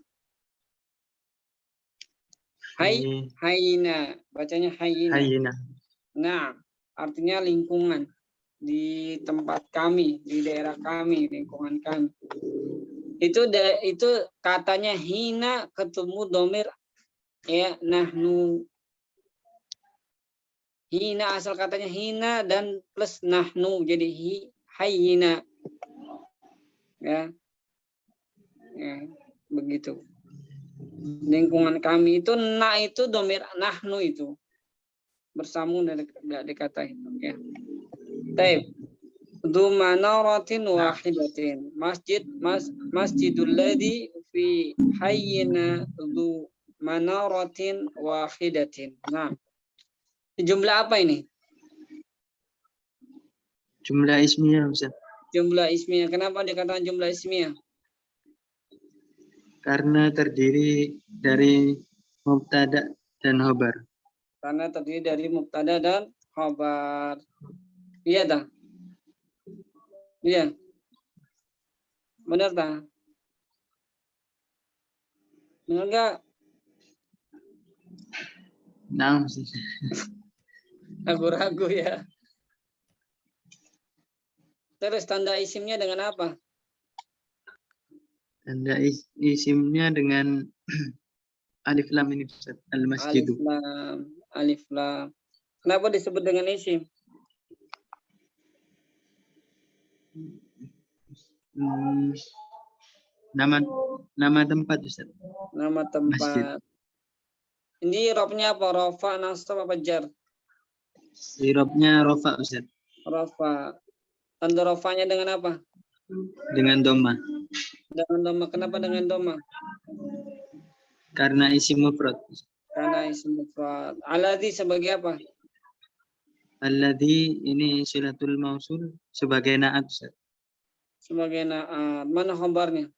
Hayyina. Bacanya hayyina. Hayyina. Nah, artinya lingkungan. Di tempat kami, di daerah kami, lingkungan kami. Itu katanya hina ketemu domir ya nahnu. Hina asal katanya hina dan plus nahnu jadi hayyina. Ya, begitu. Lingkungan kami itu itu domir nahnu itu bersambung dari kata itu. Ya. Baik. Dzu manaratin wahidatin. Masjidul ladzi fi hayyina dzu manaratin wahidatin. Nah. Jumlah apa ini? Jumlah ismiyah Ustaz. Jumlah ismiyah. Kenapa dikatakan jumlah ismiyah? Karena terdiri dari mubtada dan khobar. Karena terdiri dari mubtada dan khobar. Iya dah. Iya. Benar dah. Benar enggak? Nah, Ragu-ragu ya. Terus tanda isimnya dengan apa? tanda isimnya dengan alif lam ini Ustaz. Al-masjidu. Alif lam. Kenapa disebut dengan isim? Nama tempat Ustaz. Nama tempat. Masjid. Ini robnya apa? Rofa, nasab, apa jar? Irobnya rofa Ustaz. Rofa. Tanda rofanya dengan apa? Dengan doma. Dengan doma. Kenapa dengan doma? Karena isim mufrad. Karena isim mufrad. Alladzi sebagai apa? Alladhi ini silatul mausul sebagai naat, Ustaz. Sebagai naat. Mana khabarnya?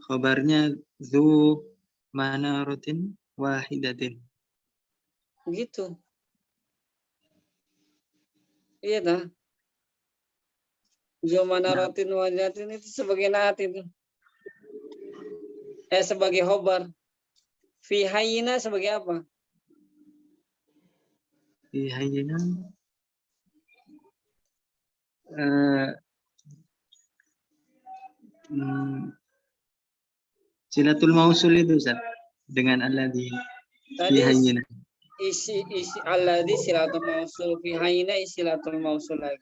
Khabarnya dzu manaratin wahidatin. Gitu. Iya dah. Zomanaratin wajatin itu sebagai naat itu. Sebagai khobar. Fi hayyina sebagai apa? Fi hayyina silatul mausul itu, Ustaz, dengan alladhi fi Tadi hayyina. isi alladhi silatul mausul, fi hayyina silatul mausul lagi.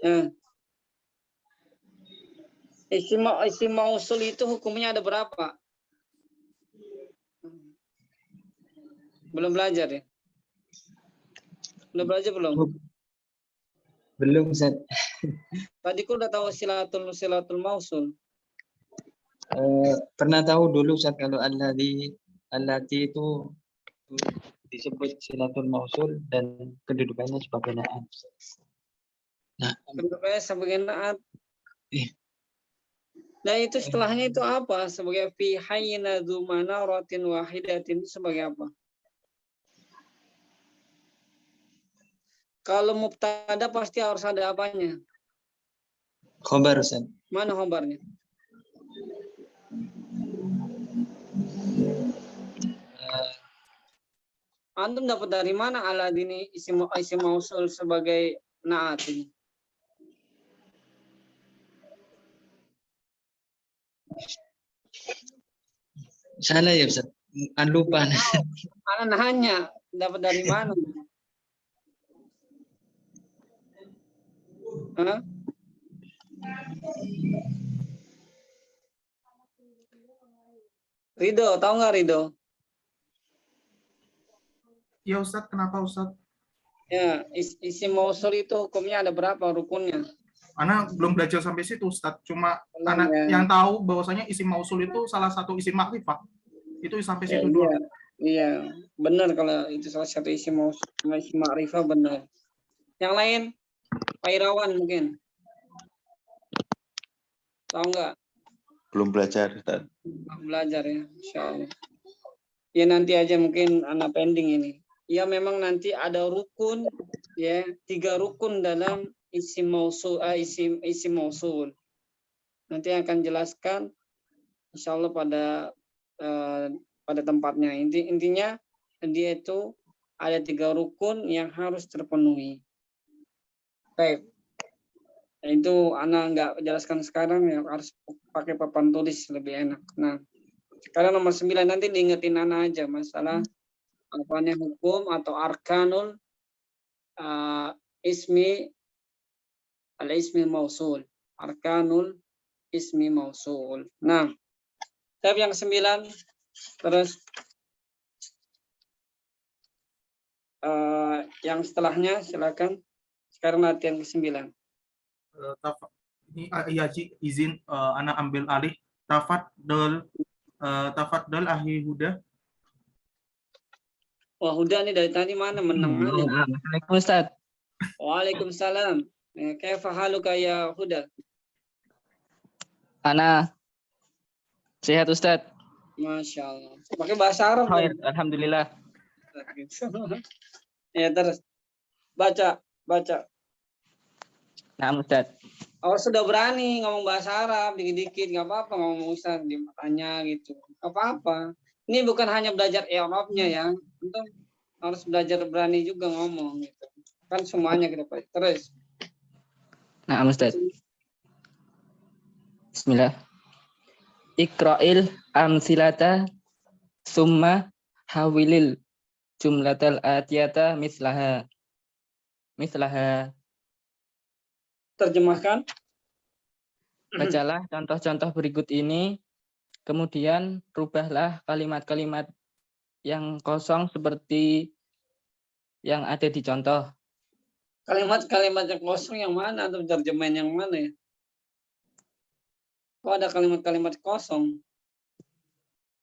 Nah. Isi mausul itu hukumnya ada berapa? Belum belajar ya? Belum belajar belum? Belum, Ustaz. Tadi ku udah tahu silatul mausul. Pernah tahu dulu, Ustaz, kalau allati itu disebut silatul mausul dan kedudukannya sebagai naat. Nah, Kedudukannya sebagai naat. Nah itu setelahnya itu apa? Sebagai fi hayyina dzu manaratin wahidatin itu sebagai apa? Kalau mubtada pasti harus ada apanya? khobar, Ustaz. Mana khobarnya? Antum dapat dari mana aladini isi mausul sebagai naat ini? Salah ya, Ustaz. Lupa. Anak nanya dapat dari mana? Hah? Ridho, tahu nggak Ridho? Ya Ustadz, kenapa Ustadz? Ya, isi mausul itu hukumnya ada berapa rukunnya? Anak belum belajar sampai situ Ustadz, cuma Belum, anak ya. yang tahu bahwasanya isim mausul itu salah satu isim makrifat. Itu sampai situ dulu. Iya, benar kalau itu salah satu isi mausul, isi ma'rifah benar. Yang lain, Pak Irawan mungkin. Tahu nggak? Belum belajar, Ustaz. Belajar ya, insya Allah. Ya nanti aja mungkin anak pending ini. Ya memang nanti ada rukun, ya 3 rukun dalam isim mausul, isim mausul. Nanti akan jelaskan, insya Allah pada tempatnya. Intinya dia itu ada 3 rukun yang harus terpenuhi. Baik. Nah, itu anak nggak jelaskan sekarang ya, harus pakai papan tulis lebih enak. Nah, sekarang nomor 9 nanti diingetin anak aja masalah apanya hukum atau arkanul ismi mausul. Arkanul ismi mausul. Nah, tab yang 9 terus yang setelahnya silakan. Sekarang latihan ke-9. Ini ya izin anak ambil alih. Tafadhol ahi Huda. Wah, Huda nih dari tadi mana menang mana? Assalamualaikum, Ustaz. Waalaikumsalam. Kaifa haluka ya Huda? Ana sehat, Ustaz. Masya Allah. Pakai bahasa Arab. Alhamdulillah. Ya terus baca. Nah, Ustaz. Oh sudah berani ngomong bahasa Arab dikit-dikit nggak apa-apa ngomong Ustaz tanya gitu. Nggak apa-apa. Ini bukan hanya belajar Arabnya ya. Untuk harus belajar berani juga ngomong gitu. Kan semuanya kita pakai. Terus. Nah, Ustaz. Bismillah. Iqra'il amsilata summa hawilil jumlatal atiyata mislaha. Terjemahkan. Bacalah contoh-contoh berikut ini, kemudian rubahlah kalimat-kalimat yang kosong seperti yang ada di contoh. Kalimat-kalimat yang kosong yang mana atau terjemahan yang mana ya? Kok ada kalimat-kalimat kosong?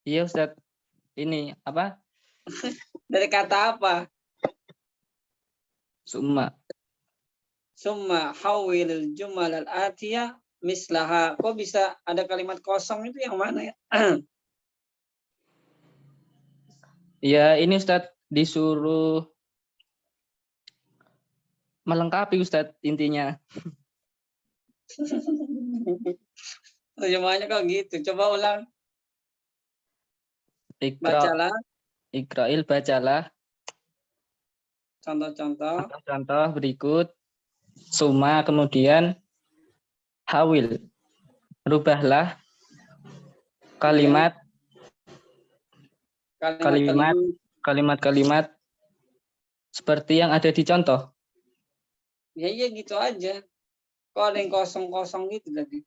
Iya, Ustaz. Ini apa? Dari kata apa? Summa. Summa hawilil jumal al-atiyah mislaha. Kok bisa ada kalimat kosong itu yang mana ya? Ya ini Ustadz disuruh melengkapi Ustadz intinya. Terjemahannya kok gitu. Coba ulang. Ikra, Bacalah Ikrail bacalah contoh-contoh. contoh berikut. Summa kemudian hawil. Rubahlah kalimat-kalimat seperti yang ada di contoh. Ya iya gitu aja. Kok ada yang kosong-kosong gitu tadi?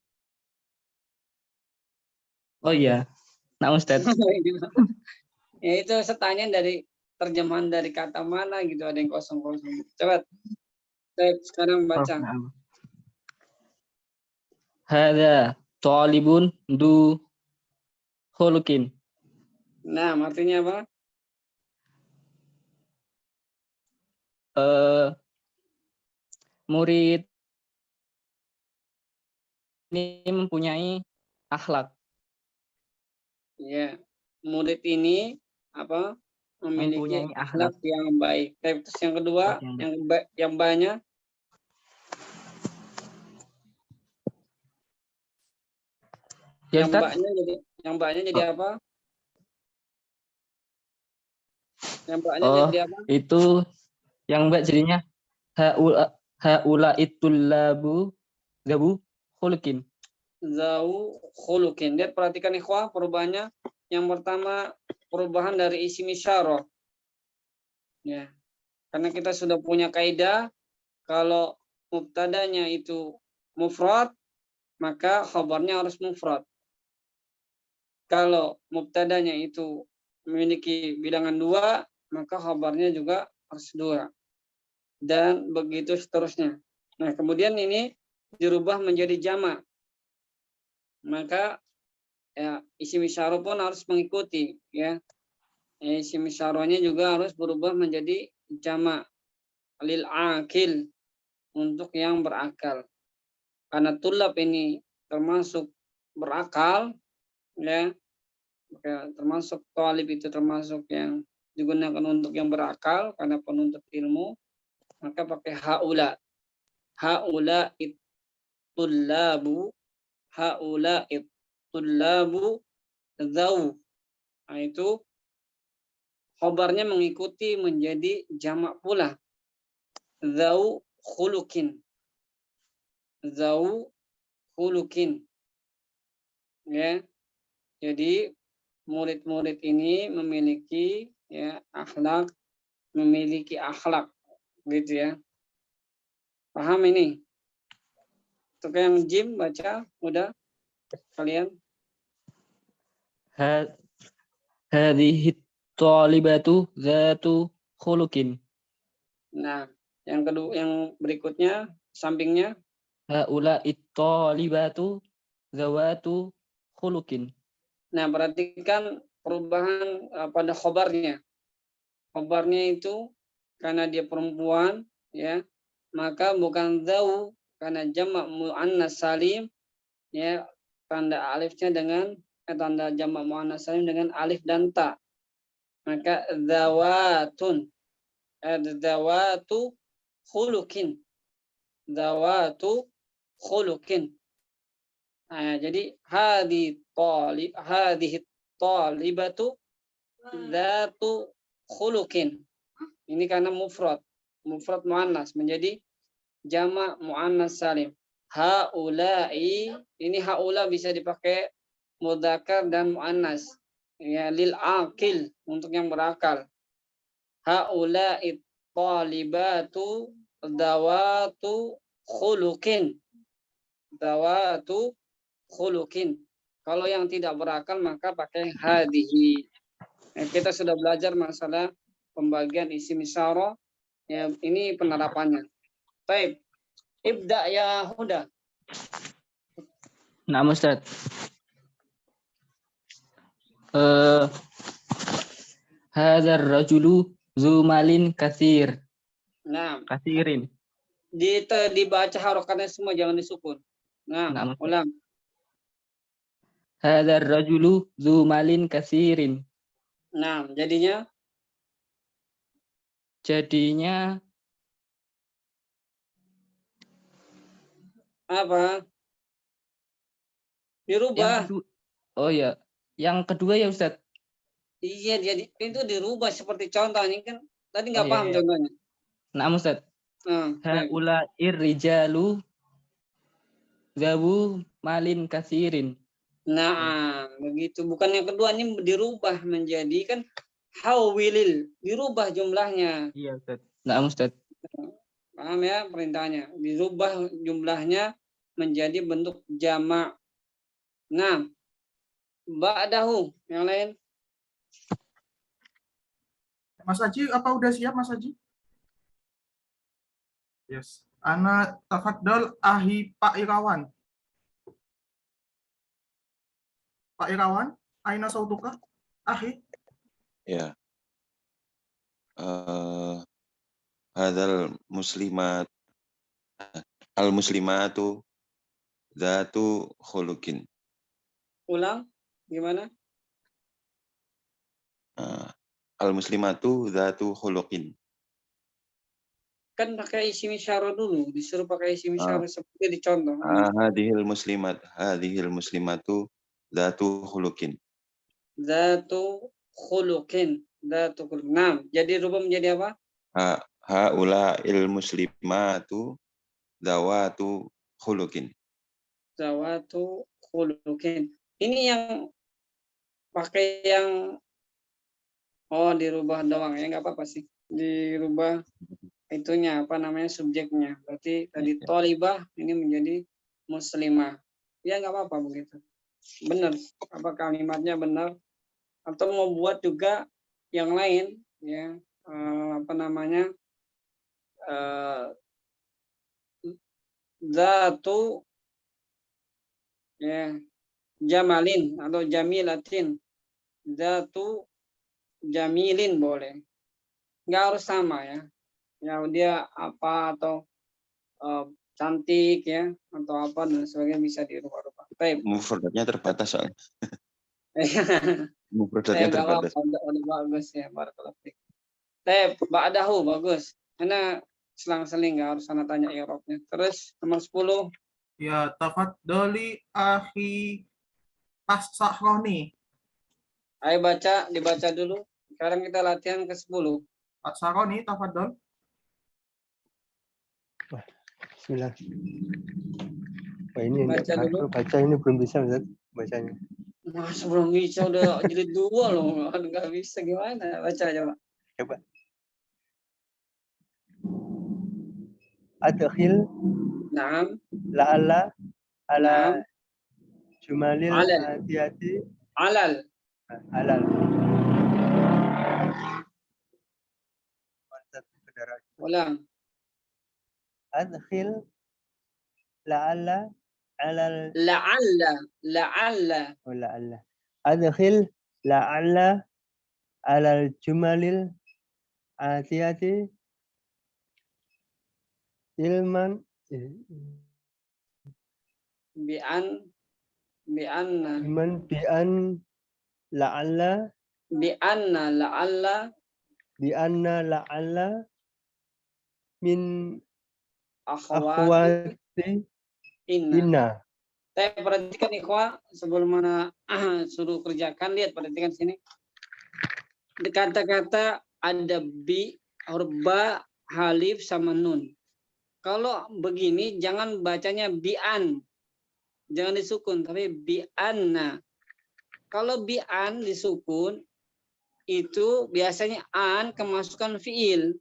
Oh iya. Nah Ustadz. Ya itu setanya dari terjemahan dari kata mana gitu, ada yang kosong-kosong. Coba. Sekarang baca. Hada talibun du khuluqin. Nah, artinya apa? Murid ini mempunyai akhlak. Ya, murid ini apa? Memiliki Mempunyai akhlak akhlak. yang baik. Terus yang kedua, yang banyak. Ya, yang Ustaz? mbaknya jadi apa? Yang mbaknya jadi apa? Itu yang mbak jadinya haula itullabu gabu khuluqin. Zau khuluqin. Lihat, perhatikan ikhwah perubahannya. Yang pertama perubahan dari isim isyarah. Ya. Karena kita sudah punya kaidah kalau mubtadanya itu mufrad, maka khabarnya harus mufrad. Kalau mubtadanya itu memiliki bilangan 2, maka khabarnya juga harus 2. Dan begitu seterusnya. Nah, kemudian ini dirubah menjadi jamak. Maka ya isim isyarah pun harus mengikuti, ya. Isim isyarahnya juga harus berubah menjadi jamak lil akil, untuk yang berakal. Karena tulab ini termasuk berakal, ya. Termasuk talib itu termasuk yang digunakan untuk yang berakal karena penuntut ilmu, maka pakai haula. Haula tullabu zau. Nah, itu khobarnya mengikuti menjadi jamak pula. Zau khuluqin. Zau khuluqin. Ya. Jadi murid-murid ini memiliki akhlak gitu ya. Paham ini? Untuk yang Jim baca udah kalian? Hadhihi talibatu zatu khuluqin. Nah, yang kedua, yang berikutnya sampingnya Haula talibatu zawatu khuluqin. Nah, perhatikan perubahan pada khobarnya. Khobarnya itu karena dia perempuan, ya, maka bukan zau, karena jamak muannas salim, ya, tanda alifnya dengan tanda jamak muannas salim dengan alif dan ta. Maka zawatun, zawatu khuluqin. Zawatu khuluqin. Nah, jadi hadhihi talibatu dzatu khuluqin. Ini karena mufrad muannas menjadi jamak muannas salim. Haula'i, ini haula bisa dipakai mudzakkar dan muannas. Ya, lil aqil, untuk yang berakal. Haula'i talibatu dzawatu khuluqin. Dzawatu khuluqin. Kalau yang tidak berakal maka pakai hadhihi. Kita sudah belajar masalah pembagian isim isyarah. Ya, ini penerapannya. Baik. Ibda ya Huda. Nah, Ustaz. Hadzal rajulu zu malin katsir. Nah, Katsirin. dibaca harokatnya semua, jangan disukun. Nah, Nah, ulang. hadzal rajulu zu malin katsirin. Nah, jadinya apa? Dirubah. Oh ya, yang kedua ya Ustaz. Iya, jadi itu dirubah seperti contohnya kan. Tadi nggak Oh, iya, paham iya. contohnya. Nah, Ustaz. Nah, Haula irrijalu zawu malin katsirin. nah, begitu. Bukan yang kedua, ini dirubah menjadi kan hawilil, dirubah jumlahnya. Iya, Ustaz. Nah, Ustaz. Paham ya perintahnya? Dirubah jumlahnya menjadi bentuk jamak. Nah, ba'dahu yang lain. Mas Haji, apa udah siap Mas Haji? Yes. Ana tafadhol ahi Pak Irawan. Pak Irawan, aina sautuka? Ahi. Ya. Hadal muslimat al muslimatu zatu khuluqin. Ulang, gimana? Al muslimatu zatu khuluqin. Kan pakai isim isyarah dulu, disuruh pakai isim isyarah seperti dicontoh. Hadhil muslimatu zatu khuluqin. Zatu khuluqin, zatu khuluqin. Nah, jadi rubah menjadi apa? Haula il muslimatu zawatu khuluqin. Zawatu khuluqin. Ini yang pakai yang dirubah doang ya, nggak apa-apa sih. Dirubah itunya apa namanya subjeknya. Berarti tadi tolibah ini menjadi muslimah. Ya nggak apa-apa begitu. Benar. Apa kalimatnya benar? Atau mau buat juga yang lain ya, apa namanya? Zatu ya jamalin atau jamilatin. Zatu jamilin boleh. Nggak harus sama ya. Ya dia apa atau cantik ya atau apa dan sebagainya bisa dirubah-rubah. Baik. Mufradatnya terbatas soalnya. Mufradatnya terbatas. Udah bagus ya, barakallahu fiik. Baik, ba'dahu bagus. Karena selang-seling nggak harus sana tanya i'rabnya. Terus nomor 10. Ya, tafadholi ahi As-Sahroni. Ayo dibaca dulu. Sekarang kita latihan ke 10. Pak Saroni, tafadhol. Bismillah. Wah, ini baca ini belum bisa Ustaz, bacanya. Mas belum bisa, udah jadi 2 loh. Nggak bisa gimana? Baca coba. Coba. Adkhil Naam. la'alla ala Naam. jumalil Alal. atiyati Alal. halal. Ulang. Adkhil la'alla alal La'alla. Adkhil la'alla alal jumalil atiyati ilman Bi'anna. iman bi'anna la'alla min akhwati inna. Saya perhatikan ikhwah sebelum mana suruh kerjakan, lihat perhatikan sini. Di kata-kata ada bi, huruf ba, halif sama nun. Kalau begini jangan bacanya bi'an. Jangan disukun tapi bi'anna. Kalau bi'an disukun itu biasanya an kemasukan fiil.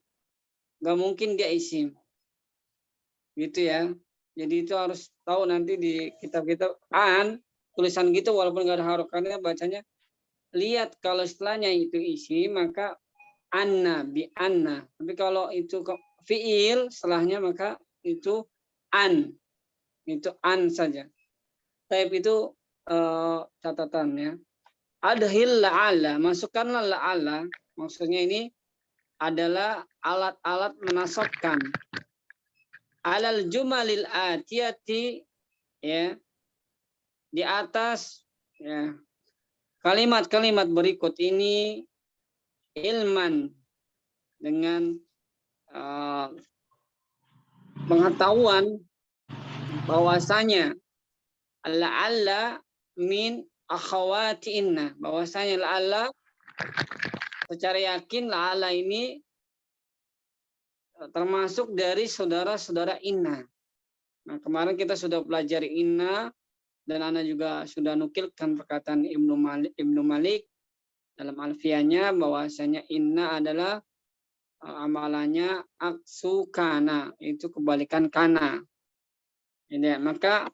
Gak mungkin dia isim. Gitu ya. Jadi itu harus tahu nanti di kitab-kitab an tulisan gitu walaupun nggak ada harokatnya bacanya. Lihat kalau setelahnya itu isi maka anna bi anna. Tapi kalau itu fiil setelahnya maka itu an. Itu an saja. Type itu catatannya. Adhil la'ala, masukkanlah la'ala Maksudnya ini adalah alat-alat menasabkan. Alal jumalil atiyati, ya, di atas, ya, kalimat-kalimat berikut ini ilman, dengan pengetahuan bahwasanya la'alla min akhawati inna, bahwasanya la'alla secara yakin la'alla ini termasuk dari saudara-saudara inna. Nah, kemarin kita sudah pelajari inna, dan Ana juga sudah nukilkan perkataan Ibnu Malik dalam alfiyahnya bahwasanya inna adalah amalannya aksu kana, itu kebalikan kana. Ini, maka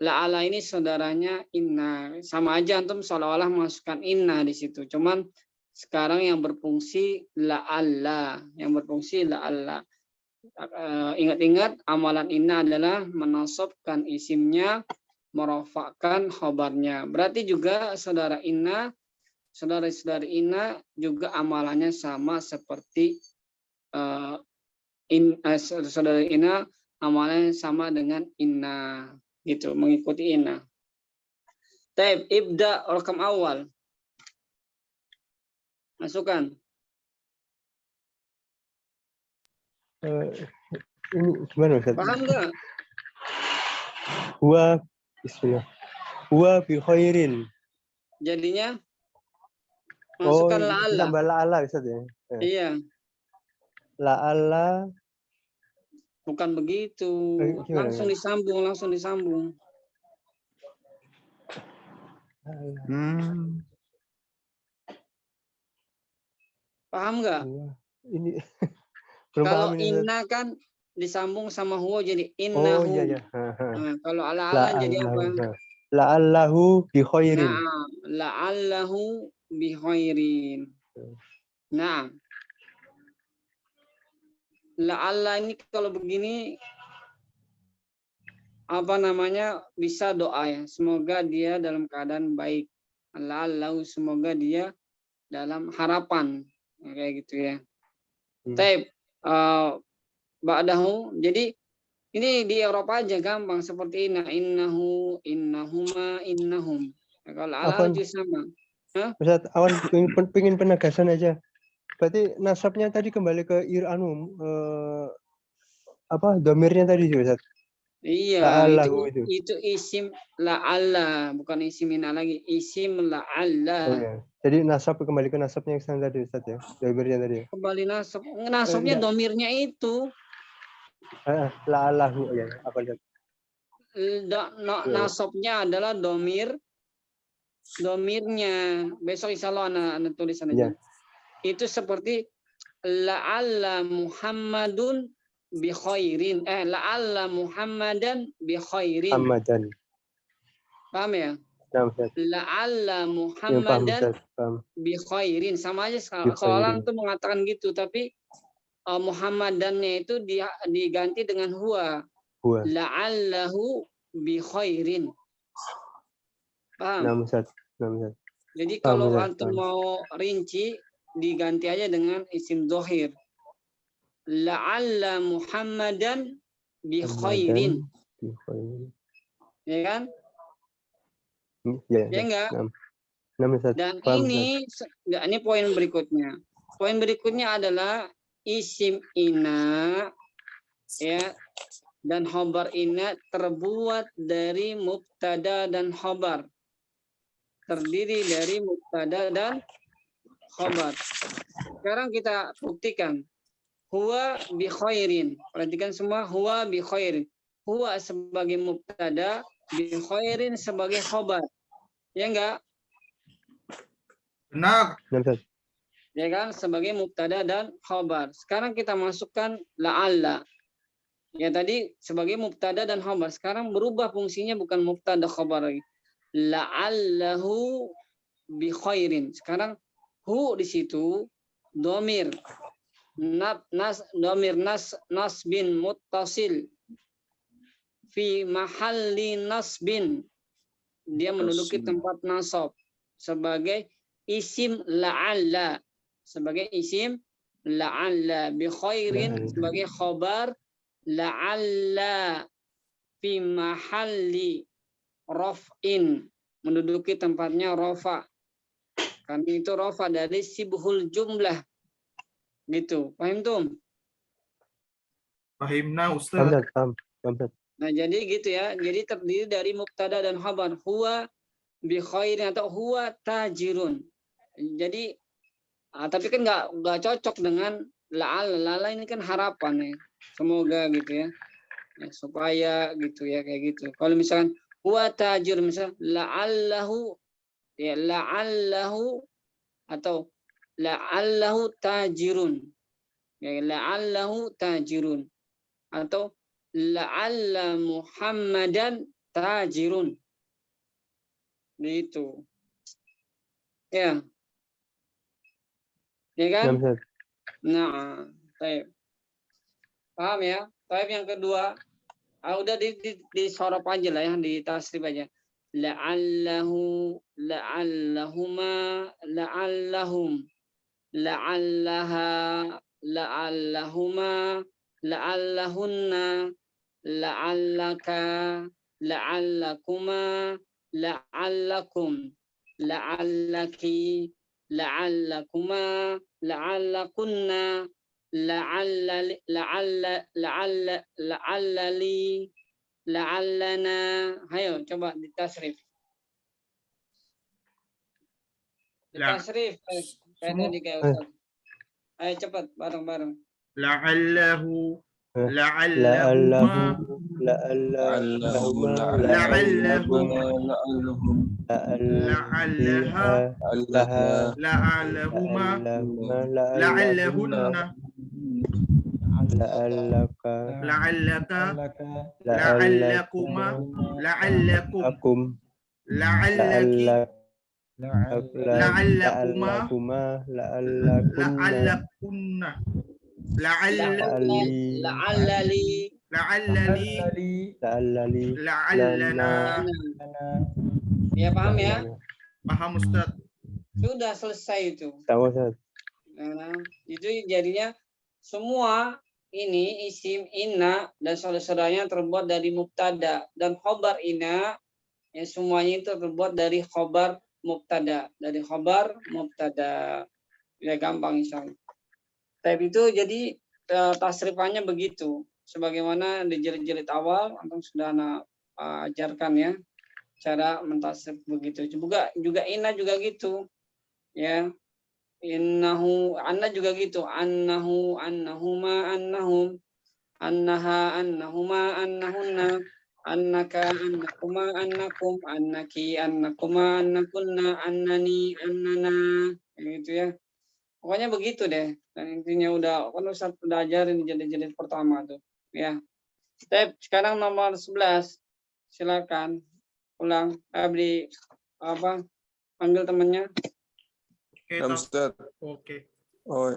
la'ala ini saudaranya inna, sama aja antum seolah-olah masukkan inna di situ. Cuman sekarang yang berfungsi la'alla, Ingat-ingat amalan inna adalah menasabkan isimnya, merofakkan khobarnya. Berarti juga saudara inna, saudara-saudari inna juga amalannya sama seperti saudara inna, amalannya sama dengan inna, gitu, mengikuti inna. Taib, ibda rakam awal. Masukkan. Ini gimana Ustaz? Paham nggak? Huwa, bismillah. Huwa bi khairin. Jadinya masukkan la'alla. Tambah la'alla Ustaz ya. Iya. La'alla. Bukan begitu. Langsung disambung. Paham nggak? Ini kalau inna kan disambung sama huwa jadi innahu. Oh iya. Nah, kalau ala-ala jadi apa? La'allahu bi khairin. Nah, la'allahu bi khairin. Nah, la'alla ini kalau begini apa namanya, bisa doa ya, semoga dia dalam keadaan baik. La'allahu, semoga dia dalam harapan, kayak gitu ya. Taib, ba'dahu, jadi ini di Eropa aja gampang seperti innahu, innahuma, innahum. Nah, kalau ala juga sama. Ustaz, awan pengen penegasan aja. Berarti nasabnya tadi kembali ke domirnya tadi Ustaz. Iya, itu isim la'alla, bukan isim inna lagi, isim la'alla. Oh, iya. Jadi nasab kembali ke nasabnya yang tadi Ustaz ya, domirnya tadi. Kembali nasab, nasabnya domirnya itu. La'allahu ya, apa Ustaz? Nasabnya adalah domirnya. Besok insya Allah anak tulisan aja. Ya. Itu seperti la'alla Muhammadun bi khairin, la'alla Muhammadan bi khairin. Muhammadan. Paham ya? Nah, la'alla Muhammadan bi khairin, sama aja soalan tuh mengatakan gitu, tapi Muhammadannya itu diganti dengan huwa. La'allahu bi khairin. Paham? Jadi kalau antum mau rinci, diganti aja dengan isim dhohir. La'alla Muhammadan bi khairin. Ya kan? Ya enggak? Dan ini poin berikutnya. Poin berikutnya adalah isim inna, ya, dan khobar inna terbuat dari mubtada dan khobar. Terdiri dari mubtada dan khobar. Sekarang kita buktikan. Huwa bi khairin. Perhatikan semua, huwa bi khairin. Huwa sebagai mubtada, bi khairin sebagai khobar. Ya enggak? Benar. Ya kan, sebagai mubtada dan khobar. Sekarang kita masukkan la'alla. Ya tadi sebagai mubtada dan khobar. Sekarang berubah fungsinya, bukan mubtada khobar lagi. La'allahu bi khairin. Sekarang hu di situ domir nasbin muttasil fi mahalli nasbin, dia menduduki tempat nasab sebagai isim la'alla. sebagai isim, la'alla bi khairin sebagai khobar, la'alla fi mahalli raf'in menduduki tempatnya rafa. Karena itu rafa dari sibhul jumlah. Gitu. Paham tuh? Fahimna Ustaz. Paham, Ustaz. Nah, jadi gitu ya. Jadi terdiri dari mubtada dan khabar. Huwa bi khairin atau huwa tajirun. Jadi tapi kan nggak cocok dengan la'alla ini kan harapan ya. Semoga gitu ya. Ya, supaya gitu ya kayak gitu. Kalau misalkan huwa tajir misal la'allahu ya la'allahu atau la'allahu tajirun. Ya la'allahu tajirun atau la'alla Muhammadan tajirun. Gitu. Ya. Ya kan? Ustaz. Nah, baik. Paham ya? Baik, yang kedua, udah di sorop aja lah ya, di tasrif aja. La'allahu, la'allahuma, la'allahum, la'allaha, la'allahuma, la'allahunna, la'allaka, la'allakuma, la'allakum, la'allaki, la'allakuma, la'allakunna, la'allali, la'allana. Ayo coba ditasrif. Ditasrif kayak tadi kayak Ustaz. Ayo cepat bareng-bareng. La'allahu, La'allahuma, la'allahuma, la'allaha, la'allahuma, la'allahunna, la'allaka, la'allaka, la'allakuma, la'allakum, la'allaki, la'allakuma, la'allakunna, La'allali, la'allali, la'allana. ya paham ya? Paham Ustaz? Sudah selesai itu. Tahu Ustaz. Nah, itu jadinya semua ini isim inna dan saudara-saudaranya terbuat dari mubtada dan khobar inna ya semuanya itu terbuat dari khobar mubtada ya gampang insyaallah. Tapi itu jadi tasrifannya begitu sebagaimana di jilid-jilid awal antum sudah ajarkan ya cara mentasrif begitu. Juga inna juga gitu ya. Innahu anna juga gitu, annahu annahuma annahum annaha annahuma annahunna annaka annakuma annakum annaki annakuma annakunna annani annana gitu ya. Pokoknya begitu deh. Dan intinya kan Ustaz udah ajarin jilid-jilid pertama tuh ya. Step sekarang nomor 11. Silakan ulang beli panggil temannya. Oke, Ustaz. Oke. Oh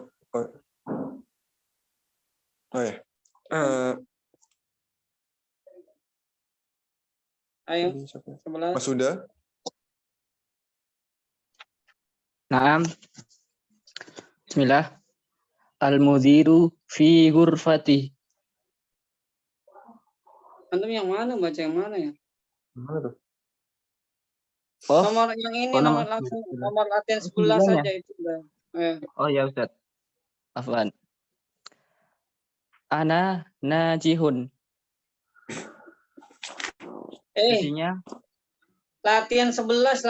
ya. Ayo 11. Mas Huda. Naam. Bismillah. Al-mudiru fi ghurfati. Antum yang mana baca yang mana ya? Mana tuh? Oh, Nomor yang ini nomor nomor latihan 11 saja itu udah. Oh ya Ustaz. Afwan. Ana najihun. Isinya Latihan 11.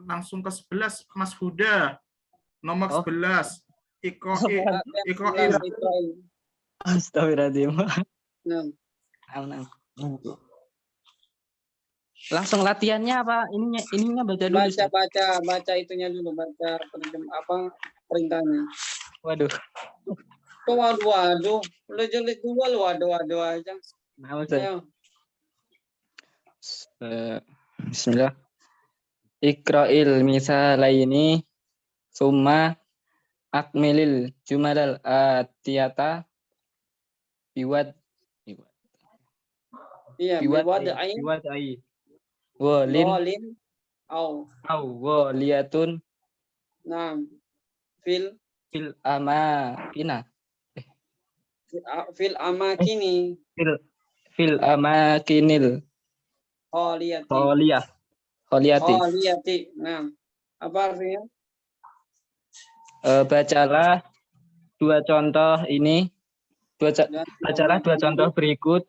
Langsung ke 11 Mas Huda. Nomor 11. Iqra'il. Astagfirullahaladzim. Nah. Langsung latihannya apa? Ininya baca dulu. Baca itunya dulu, baca perintahnya. Waduh. Waduh. Udah jelek dua lu, waduh aja. Ayo. Bismillah. Iqra'il misalaini summa akmilil jumalal atiyata biwad Iya, biwadai walin au waliyatun nah Fil amakina. fil amakini Fil amakinil khaliyati. kholiyati. Khaliyati. Nah, apa artinya? Bacalah dua contoh ini. Dan Bacalah dua contoh berikut.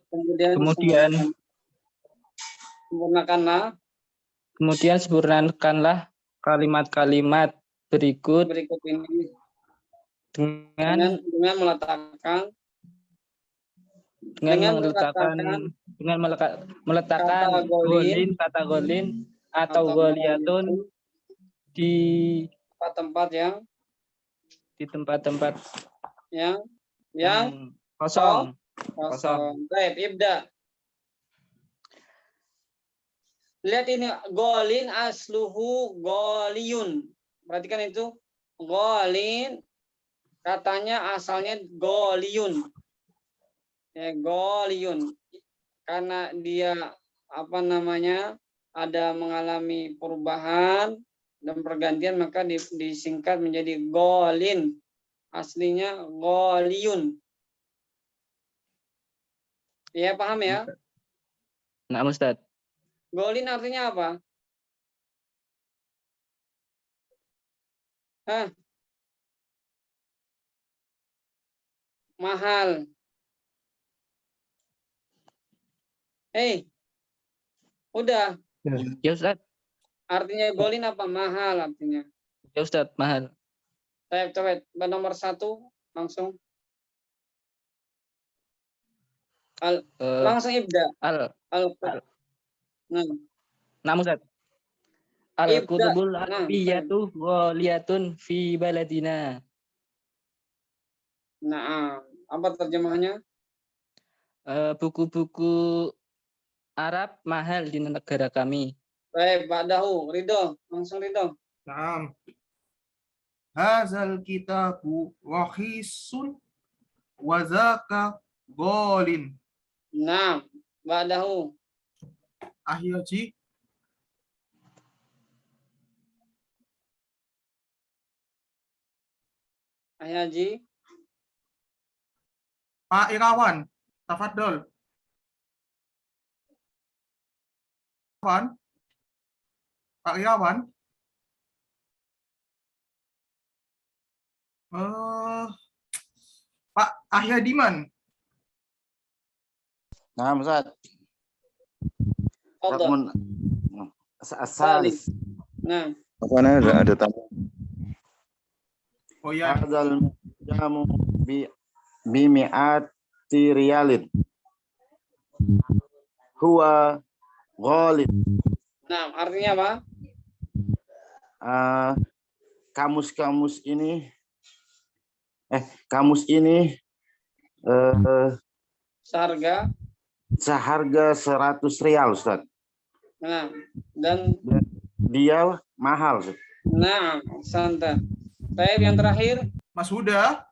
kemudian sempurnakanlah kalimat-kalimat berikut ini dengan meletakkan kata golin atau goliyatun di tempat-tempat yang kosong. Baik, ibda. Lihat ini golin asluhu goliyun. Perhatikan itu golin katanya asalnya goliyun. Ya, goliyun. Karena dia ada mengalami perubahan dan pergantian maka disingkat menjadi golin. Aslinya goliyun. Ya, paham ya? Nah, Ustaz. Golin artinya apa? Mahal. Udah. Ya, Ustaz. Artinya golin apa? Mahal artinya. Ya, Ustaz, mahal. Coba nomor 1 langsung. Langsung ibda. Nah, Ustaz. Al-kutubul arabiyatu ghaliyatun fi baladina. Nah, apa terjemahannya? Buku-buku Arab mahal di negara kami. Baik, ba'dahu, Ridho, langsung Ridho. Naam. Hazal kitabu rahisun wa zaka golin. Nah, ba'dahu. Ahyaji. Ahyaji. Pak Irawan, tafadhol. Pak Irawan. Pak Ahyadiman. Nah, Ustaz. Fadhol. Asalis. Nah. Ada tamu. Oh ya. Hadzal jamu bi mi'ati riyalin. Huwa ghalib. Nah, artinya apa? Kamus ini seharga 100 rial, Ustaz. Nah, dan dia mahal, Ustaz. Nah, santai. Baik, yang terakhir, Mas Huda,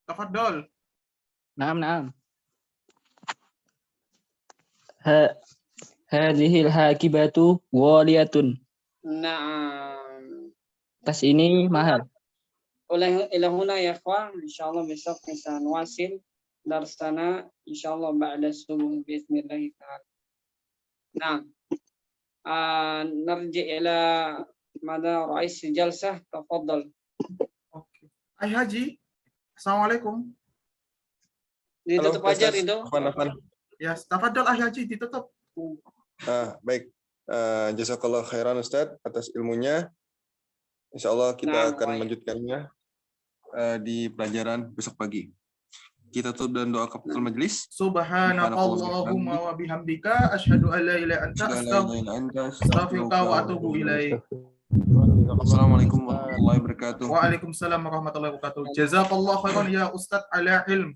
tafadhol. Naam. Hadhil hakibatu ghaliyatun. nah, Tas ini mahal. ilahuna ya ikhwan, insyaallah besok bisa nuasil darsana insyaallah ba'da subuh bismillah ta'ala. Nah, narji ila mada rais jalsah, tafadhal. Oke. Haji, assalamualaikum. Ditutup aja Ridho. Ya, tafadhol Haji, ditutup. Baik. Jazakallah khairan Ustaz atas ilmunya. Insyaallah kita akan melanjutkannya di pelajaran besok pagi. Kita tutup dan doa kafatul majelis. Subhanakallahumma wa bihamdika asyhadu an la ilaha illa anta astaghfiruka wa atubu ilaik. Assalamualaikum warahmatullahi wabarakatuh. Waalaikumsalam warahmatullahi wabarakatuh. Jazakallahu khairan ya Ustaz ala ilm.